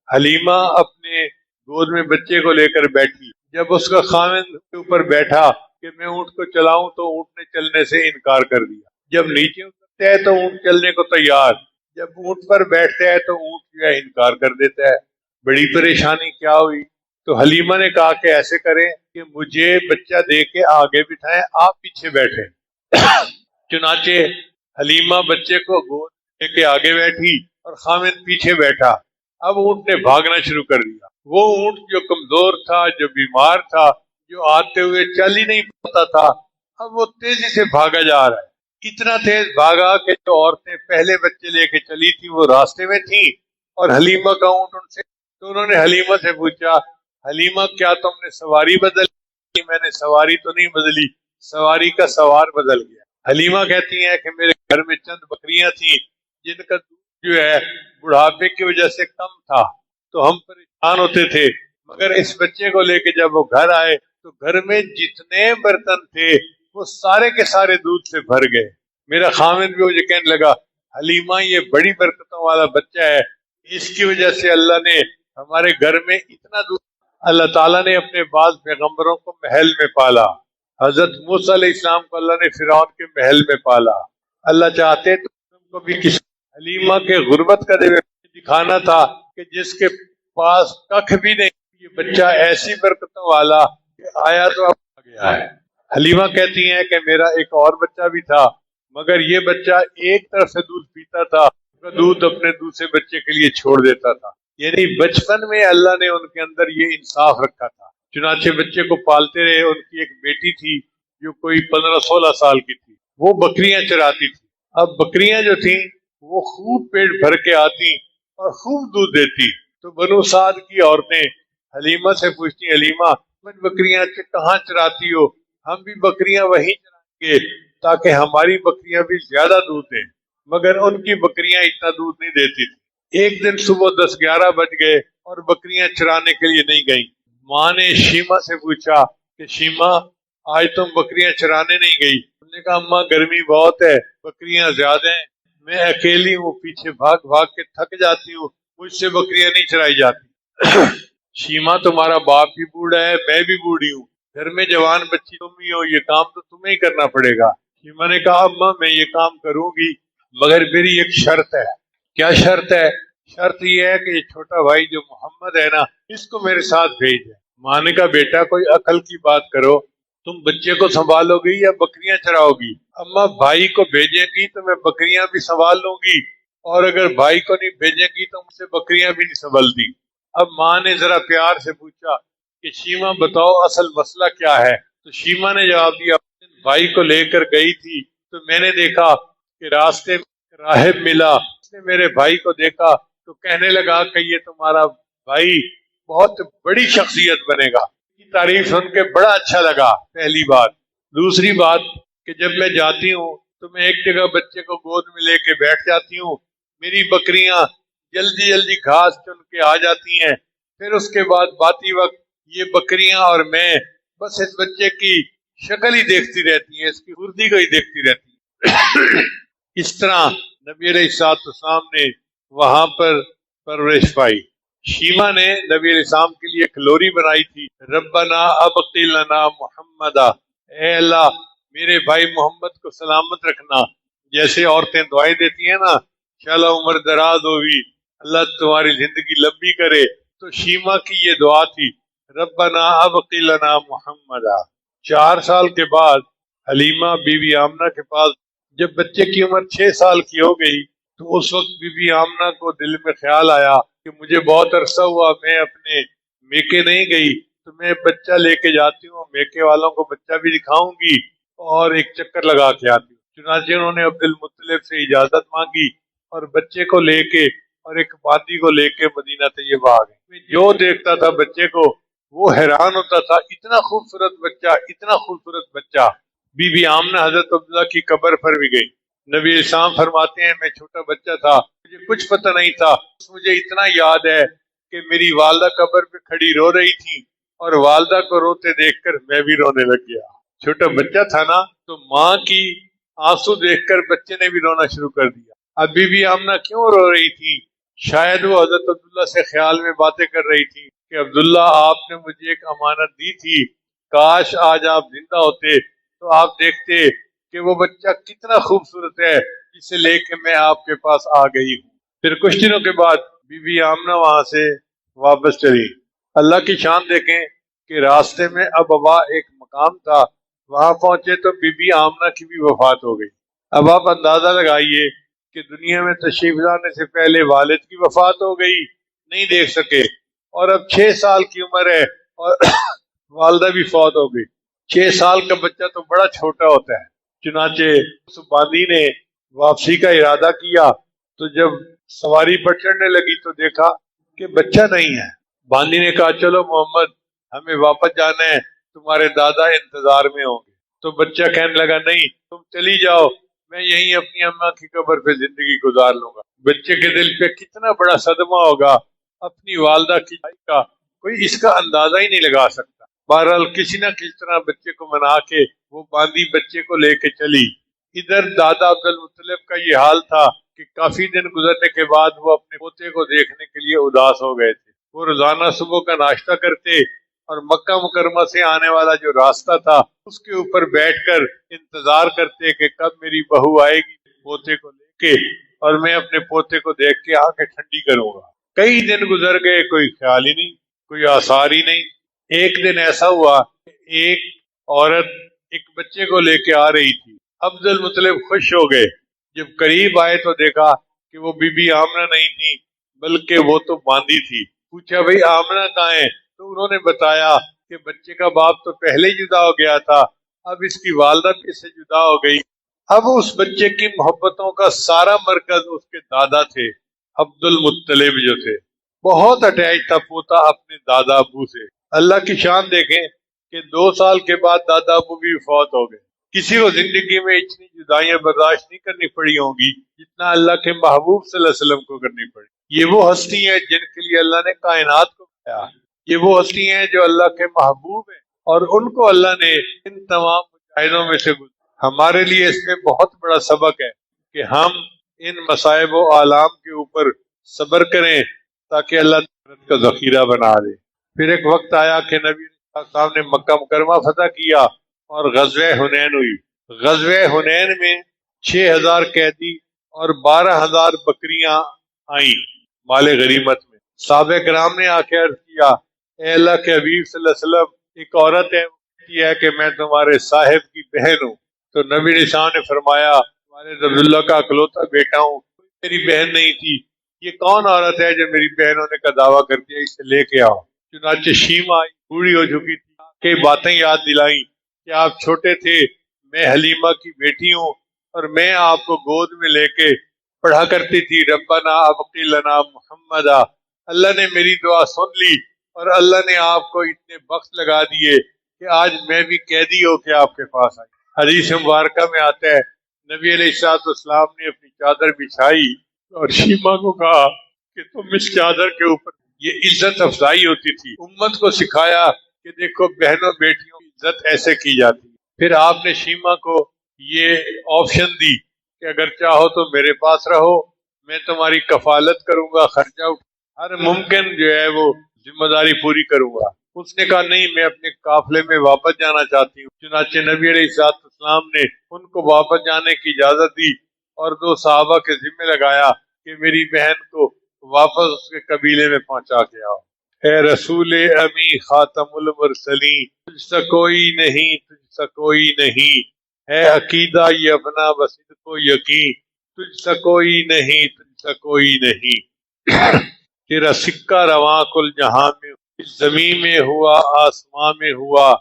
حلیمہ اپنے گود میں بچے کو لے کر بیٹھی. جب اس کا خاوند کے اوپر بیٹھا کہ میں اونٹ کو چلاؤں تو اونٹ نے چلنے سے انکار کر دیا. جب نیچے اترتے ہیں تو اونٹ چلنے کو تیار، جب اونٹ پر بیٹھتے ہیں تو اونٹ جو ہے انکار کر دیتا ہے. بڑی پریشانی کیا ہوئی؟ تو حلیمہ نے کہا کہ ایسے کریں کہ مجھے بچہ دے کے آگے بٹھائیں، آپ پیچھے بیٹھیں. چنانچہ حلیمہ بچے کو گود لے کے آگے بیٹھی اور خاوند پیچھے بیٹھا. اب اونٹ نے بھاگنا شروع کر دیا. وہ اونٹ جو کمزور تھا، جو بیمار تھا، جو آتے ہوئے چل ہی نہیں پاتا تھا، اب وہ تیزی سے بھاگا جا رہا ہے. اتنا تیز بھاگا کہ جو عورتیں پہلے بچے لے کے چلی تھی وہ راستے میں تھیں اور حلیمہ کا اونٹ ان سے. تو انہوں نے حلیمہ سے پوچھا، حلیمہ کیا تم نے سواری بدلی؟ میں نے سواری تو نہیں بدلی، سواری کا سوار بدل گیا. حلیمہ کہتی ہیں کہ میرے گھر میں چند بکریاں تھیں جن کا دودھ جو ہے بڑھاپے کی وجہ سے کم تھا تو ہم پریشان ہوتے تھے، مگر اس بچے کو لے کے جب وہ گھر آئے تو گھر میں جتنے برتن تھے وہ سارے کے سارے دودھ سے بھر گئے. میرا خاوند بھی مجھے کہنے لگا حلیمہ یہ بڑی برکتوں والا بچہ ہے، اس کی وجہ سے اللہ نے ہمارے گھر میں اتنا دودھ. اللہ تعالیٰ نے اپنے بعض پیغمبروں کو محل میں پالا. حضرت موسیٰ علیہ السلام کو اللہ نے فرعون کے محل میں پالا. اللہ چاہتے تو تم کو بھی کسی حلیمہ کے غربت کا دکھانا تھا کہ جس کے پاس ککھ بھی نہیں، یہ بچہ ایسی برکتوں والا کہ آیا تو اب آ گیا ہے. حلیمہ کہتی ہیں کہ میرا ایک اور بچہ بھی تھا، مگر یہ بچہ ایک طرف سے دودھ پیتا تھا، دودھ اپنے دوسرے بچے کے لیے چھوڑ دیتا تھا. یعنی بچپن میں اللہ نے ان کے اندر یہ انصاف رکھا تھا. چنانچہ بچے کو پالتے رہے. ان کی ایک بیٹی تھی جو کوئی 15-16 سال کی تھی، وہ بکریاں چراتی تھی. اب بکریاں جو تھیں وہ خوب پیٹ بھر کے آتی اور خوب دودھ دیتی. تو بنو سعد کی عورتیں حلیمہ سے پوچھتی، حلیمہ تم بکریاں کہاں چراتی ہو؟ ہم بھی بکریاں وہیں چرائیں گے تاکہ ہماری بکریاں بھی زیادہ دودھ دیں. مگر ان کی بکریاں اتنا دودھ نہیں دیتی تھی. ایک دن صبح 10-11 بج گئے اور بکریاں چرانے کے لیے نہیں گئیں. ماں نے شیما سے پوچھا کہ شیما آج تم بکریاں چرانے نہیں گئی؟ انہوں نے کہا اماں گرمی بہت ہے، بکریاں زیادہ ہیں، میں اکیلی ہوں، پیچھے بھاگ بھاگ کے تھک جاتی ہوں، مجھ سے بکریاں نہیں چرائی جاتی. شیما تمہارا باپ بھی بوڑھا ہے، میں بھی بوڑھی ہوں، گھر میں جوان بچی تم ہی ہو، یہ کام تو تمہیں ہی کرنا پڑے گا. شیما نے کہا اماں میں یہ کام کروں گی، مگر میری ایک شرط ہے. کیا شرط ہے؟ شرط یہ ہے کہ یہ چھوٹا بھائی جو محمد ہے نا، اس کو میرے ساتھ بھیج دیں. ماں نے کہا بیٹا کوئی عقل کی بات کرو، تم بچے کو سنبھالو گی یا بکریاں چراؤ گی؟ اماں بھائی کو بھیجیں گی تو میں بکریاں بھی سنبھال لوں گی، اور اگر بھائی کو نہیں بھیجیں گی تو مجھ سے بکریاں بھی نہیں سنبھلتی. اب ماں نے ذرا پیار سے پوچھا کہ شیما بتاؤ اصل مسئلہ کیا ہے؟ تو شیما نے جواب دیا بھائی کو لے کر گئی تھی تو میں نے دیکھا کہ راستے میں راہب ملا. اس نے میرے بھائی کو دیکھا تو کہنے لگا کہ یہ تمہارا بھائی بہت بڑی شخصیت بنے گا. کی تعریف سن کے بڑا اچھا لگا، پہلی بات. دوسری بات کہ جب میں جاتی ہوں تو میں ایک جگہ بچے کو گود میں لے کے بیٹھ جاتی ہوں، میری بکریاں جلدی جلدی گھاس چن کے آ جاتی ہیں، پھر اس کے بعد باتی وقت یہ بکریاں اور میں بس اس بچے کی شکل ہی دیکھتی رہتی ہیں، اس کی خوردی کو ہی دیکھتی رہتی ہیں. اس طرح نبی علیہ السلام نے وہاں پر پرورش پائی. شیما نے نبی علیہ السلام کے لیے ایک لوری بنائی تھی، ربنا ابقی لنا محمدا، اے اللہ میرے بھائی محمد کو سلامت رکھنا. جیسے عورتیں دعائیں دیتی ہیں نا، انشاءاللہ عمر دراز ہوگی، اللہ تمہاری زندگی لمبی کرے، تو شیما کی یہ دعا تھی، ربنا ابقی لنا محمدا. 4 سال کے بعد حلیمہ بی بی آمنہ کے پاس جب بچے کی عمر 6 سال کی ہو گئی تو اس وقت بی بی آمنہ کو دل میں خیال آیا کہ مجھے بہت عرصہ ہوا میں اپنے میکے نہیں گئی، تو میں بچہ لے کے جاتی ہوں، میکے والوں کو بچہ بھی دکھاؤں گی اور ایک چکر لگا کے آتی ہوں. چنانچہ انہوں نے عبد المطلب سے اجازت مانگی اور بچے کو لے کے اور ایک بادی کو لے کے مدینہ طیبہ آ گئے. جو دیکھتا تھا بچے کو وہ حیران ہوتا تھا، اتنا خوبصورت بچہ، اتنا خوبصورت بچہ. بی بی آمنہ حضرت عبداللہ کی قبر پر بھی گئی. نبی اسلام فرماتے ہیں میں چھوٹا بچہ تھا، مجھے کچھ پتہ نہیں تھا، مجھے اتنا یاد ہے کہ میری والدہ قبر پہ کھڑی رو رہی تھی اور والدہ کو روتے دیکھ کر میں بھی رونے لگ گیا. چھوٹا بچہ تھا نا، تو ماں کی آنسو دیکھ کر بچے نے بھی رونا شروع کر دیا. اب بی بی آمنہ کیوں رو رہی تھی؟ شاید وہ حضرت عبداللہ سے خیال میں باتیں کر رہی تھی کہ عبداللہ آپ نے مجھے ایک امانت دی تھی، کاش آج آپ زندہ ہوتے تو آپ دیکھتے کہ وہ بچہ کتنا خوبصورت ہے جسے لے کے میں آپ کے پاس آ گئی ہوں. پھر کچھ دنوں کے بعد بی بی آمنہ وہاں سے واپس چلی. اللہ کی شان دیکھیں کہ راستے میں ابوا ایک مقام تھا، وہاں پہنچے تو بی بی آمنہ کی بھی وفات ہو گئی. اب آپ اندازہ لگائیے کہ دنیا میں تشریف لانے سے پہلے والد کی وفات ہو گئی، نہیں دیکھ سکے، اور اب 6 سال کی عمر ہے اور والدہ بھی فوت ہو گئی. 6 سال کا بچہ تو بڑا چھوٹا ہوتا ہے. چنانچہ اس باندی نے واپسی کا ارادہ کیا تو جب سواری پر چڑھنے لگی تو دیکھا کہ بچہ نہیں ہے. باندی نے کہا چلو محمد ہمیں واپس جانا ہے، تمہارے دادا انتظار میں ہوں گے. تو بچہ کہنے لگا نہیں تم چلی جاؤ، میں یہیں اپنی اماں کی قبر پہ زندگی گزار لوں گا. بچے کے دل پہ کتنا بڑا صدمہ ہوگا اپنی والدہ کی جائی کا، کوئی اس کا اندازہ ہی نہیں لگا سکتا. بہرحال کسی نہ کسی طرح بچے کو منا کے وہ باندی بچے کو لے کے چلی. ادھر دادا عبد المطلب کا یہ حال تھا کہ کافی دن گزرنے کے بعد وہ اپنے پوتے کو دیکھنے کے لیے اداس ہو گئے تھے. وہ روزانہ صبح کا ناشتہ کرتے اور مکہ مکرمہ سے آنے والا جو راستہ تھا اس کے اوپر بیٹھ کر انتظار کرتے کہ کب میری بہو آئے گی پوتے کو لے کے اور میں اپنے پوتے کو دیکھ کے آنکھیں ٹھنڈی کروں گا. کئی دن گزر گئے، کوئی خیال ہی نہیں، کوئی آثار ہی نہیں. ایک دن ایسا ہوا ایک عورت ایک بچے کو لے کے آ رہی تھی. عبد المطلب خوش ہو گئے. جب قریب آئے تو دیکھا کہ وہ بی بی آمنہ نہیں تھی بلکہ وہ تو باندی تھی. پوچھا بھئی آمنہ کہاں ہے؟ تو انہوں نے بتایا کہ بچے کا باپ تو پہلے ہی جدا ہو گیا تھا، اب اس کی والدہ بھی اس سے جدا ہو گئی. اب اس بچے کی محبتوں کا سارا مرکز اس کے دادا تھے، عبد المطلب جو تھے. بہت اٹیچ تھا پوتا اپنے دادا ابو سے. اللہ کی شان دیکھیں کہ 2 سال کے بعد دادا ابو بھی فوت ہو گئے. کسی کو زندگی میں اتنی جدائیاں برداشت نہیں کرنی پڑی ہوں گی جتنا اللہ کے محبوب صلی اللہ علیہ وسلم کو کرنی پڑی. یہ وہ ہستی ہیں جن کے لیے اللہ نے کائنات کو بنایا. یہ وہ ہستی ہیں جو اللہ کے محبوب ہیں اور ان کو اللہ نے ان تمام مجاہدوں میں سے ہمارے لیے اس میں بہت بڑا سبق ہے کہ ہم ان مصائب و آلام کے اوپر صبر کریں تاکہ اللہ تعالیٰ کا ذخیرہ بنا دے. پھر ایک وقت آیا کہ نبی صاحب نے مکہ مکرمہ فتح کیا اور غزوہ حنین ہوئی. غزوہ حنین میں 6000 قیدی اور 12000 بکریاں آئیں مال غنیمت میں. صحابہ کرام نے آ کے عرض کیا اے اللہ کے حبیب صلی اللہ علیہ وسلم، ایک عورت ہے کہتی ہے کہ میں تمہارے صاحب کی بہن ہوں. تو نبی نشان نے فرمایا تمہارے عبداللہ کا اکلوتا بیٹا ہوں، میری بہن نہیں تھی. یہ کون عورت ہے جو میری بہن ہونے کا دعویٰ کرتی ہے، اسے لے کے آؤ. چنانچہ شیما آئی، بوڑھی ہو چکی تھی، کہ باتیں یاد دلائیں کہ آپ چھوٹے تھے، میں حلیمہ کی بیٹی ہوں اور میں آپ کو گود میں لے کے پڑھا کرتی تھی ربنا ابقی لنا محمدا. اللہ نے میری دعا سن لی اور اللہ نے آپ کو اتنے بخت لگا دیے کہ آج میں بھی قیدی ہو کے آپ کے پاس آئی. حدیث مبارکہ میں آتا ہے نبی علیہ السلام نے اپنی چادر بچھائی اور شیما کو کہا کہ تم اس چادر کے اوپر. یہ عزت افزائی ہوتی تھی. امت کو سکھایا کہ دیکھو بہنوں بیٹیوں کی عزت ایسے کی جاتی. پھر آپ نے شیما کو یہ آپشن دی کہ اگر چاہو تو میرے پاس رہو، میں تمہاری کفالت کروں گا، خرچہ ہر ممکن جو ہے وہ ذمہ داری پوری کروں گا۔ اس نے کہا نہیں، میں اپنے قافلے میں واپس جانا چاہتی ہوں۔ چنانچہ نبی علیہ السلام نے ان کو واپس جانے کی اجازت دی اور 2 صحابہ کے ذمہ لگایا کہ میری بہن کو واپس اس کے قبیلے میں پہنچا کے آؤ۔ اے رسول امی خاتم المرسلین، تجھ سے کوئی نہیں، تجھ سے کوئی نہیں، ہے عقیدہ یہ اپنا بصدق و یقین، تجھ سے کوئی نہیں، تجھ سے کوئی نہیں۔ تیرا سکہ رواں کل جہاں میں، اس زمین میں ہوا آسمان میں ہوا،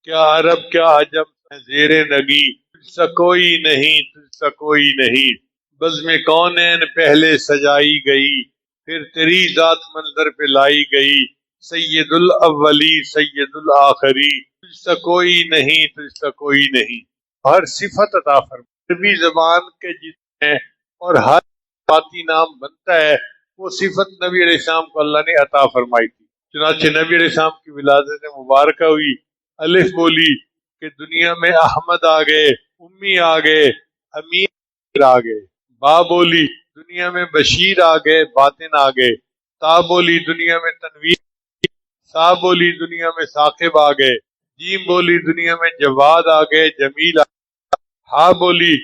کیا عرب کیا عجم ہے زیر نگی، تجھ سے کوئی نہیں، تجھ سے کوئی نہیں۔ بزم کونین پہلے سجائی گئی، پھر تیری ذات منظر پہ لائی گئی، سید الاولی سید الآخری، تجھ سے کوئی نہیں، تجھ سے کوئی نہیں۔ ہر صفت عطا فرما، عربی زبان کے جتنے ہیں اور ہر باتی نام بنتا ہے وہ صفت نبی علیہ السلام کو اللہ نے عطا فرمائی تھی۔ چنانچہ نبی علیہ السلام کی ولادت مبارکہ ہوئی، الف بولی کہ دنیا میں احمد آ گئے، امی آ گئے، امیر آ گئے، با بولی دنیا میں بشیر آ گئے، باطن آ گئے، تا بولی دنیا میں تنویر، سا بولی دنیا میں ثاقب آ گئے، جیم بولی دنیا میں جواد آ گئے، جمیل آ گئے، ہا بولی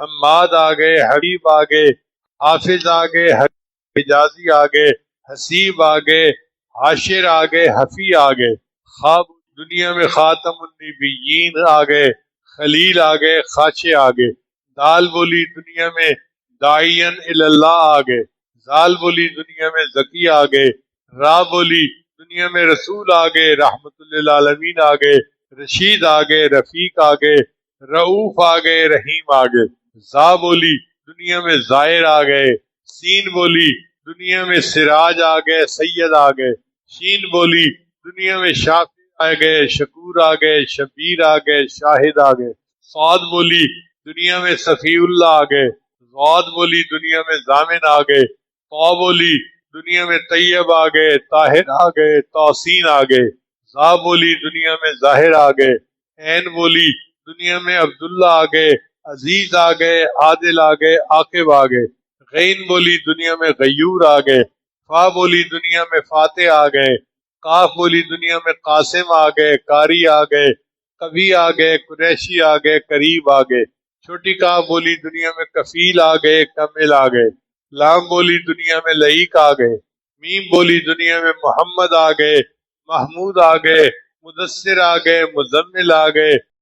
حماد آ گئے، حبیب آ گئے، حافظ آ گئے، حجازی آ گئے، حسیب آ گئے، حاشر آ گئے، حفی آ گئے، خواب دنیا میں خاتم النبیین آ گئے، خلیل آ گئے، خاشع آ گئے، دال بولی دنیا میں داعین اللہ آ گئے، زال بولی دنیا میں ذکی آ گئے، را بولی دنیا میں رسول آ گئے، رحمت للعالمین آ گئے، رشید آ گئے، رفیق آ گئے، رؤوف آ گئے، رحیم آ گئے، زا بولی دنیا میں زائر آ گئے، سین بولی دنیا میں سراج آ گئے، سید آ گئے، شین بولی دنیا میں شافی آ گئے، شکور آ گئے، شبیر آ گئے، شاہد آ گئے، صاد بولی دنیا میں صفی اللہ آ گئے، غاد بولی دنیا میں ضامن آ گئے، طا بولی دنیا میں طیب آ گئے، طاہر آ گئے، توسین آ گئے، زا بولی دنیا میں ظاہر آ گئے، عین بولی دنیا میں عبداللہ آ گئے، عزیز آ گئے، عادل آ گئے، عاقب آ گئے، غین بولی دنیا میں غیور آ گئے، فا بولی دنیا میں فاتح آ گئے، کاف بولی دنیا میں قاسم آ گئے، قاری آ گئے، کبھی آ گئے، قریشی آ گئے، قریب آ گئے، چھوٹی کاف بولی دنیا میں کفیل آ گئے، کمل آ گئے، لام بولی دنیا میں لعیق آ گئے، میم بولی دنیا میں محمد آ گئے، محمود آ گئے، مدثر آ گئے، مزمل آ گئے،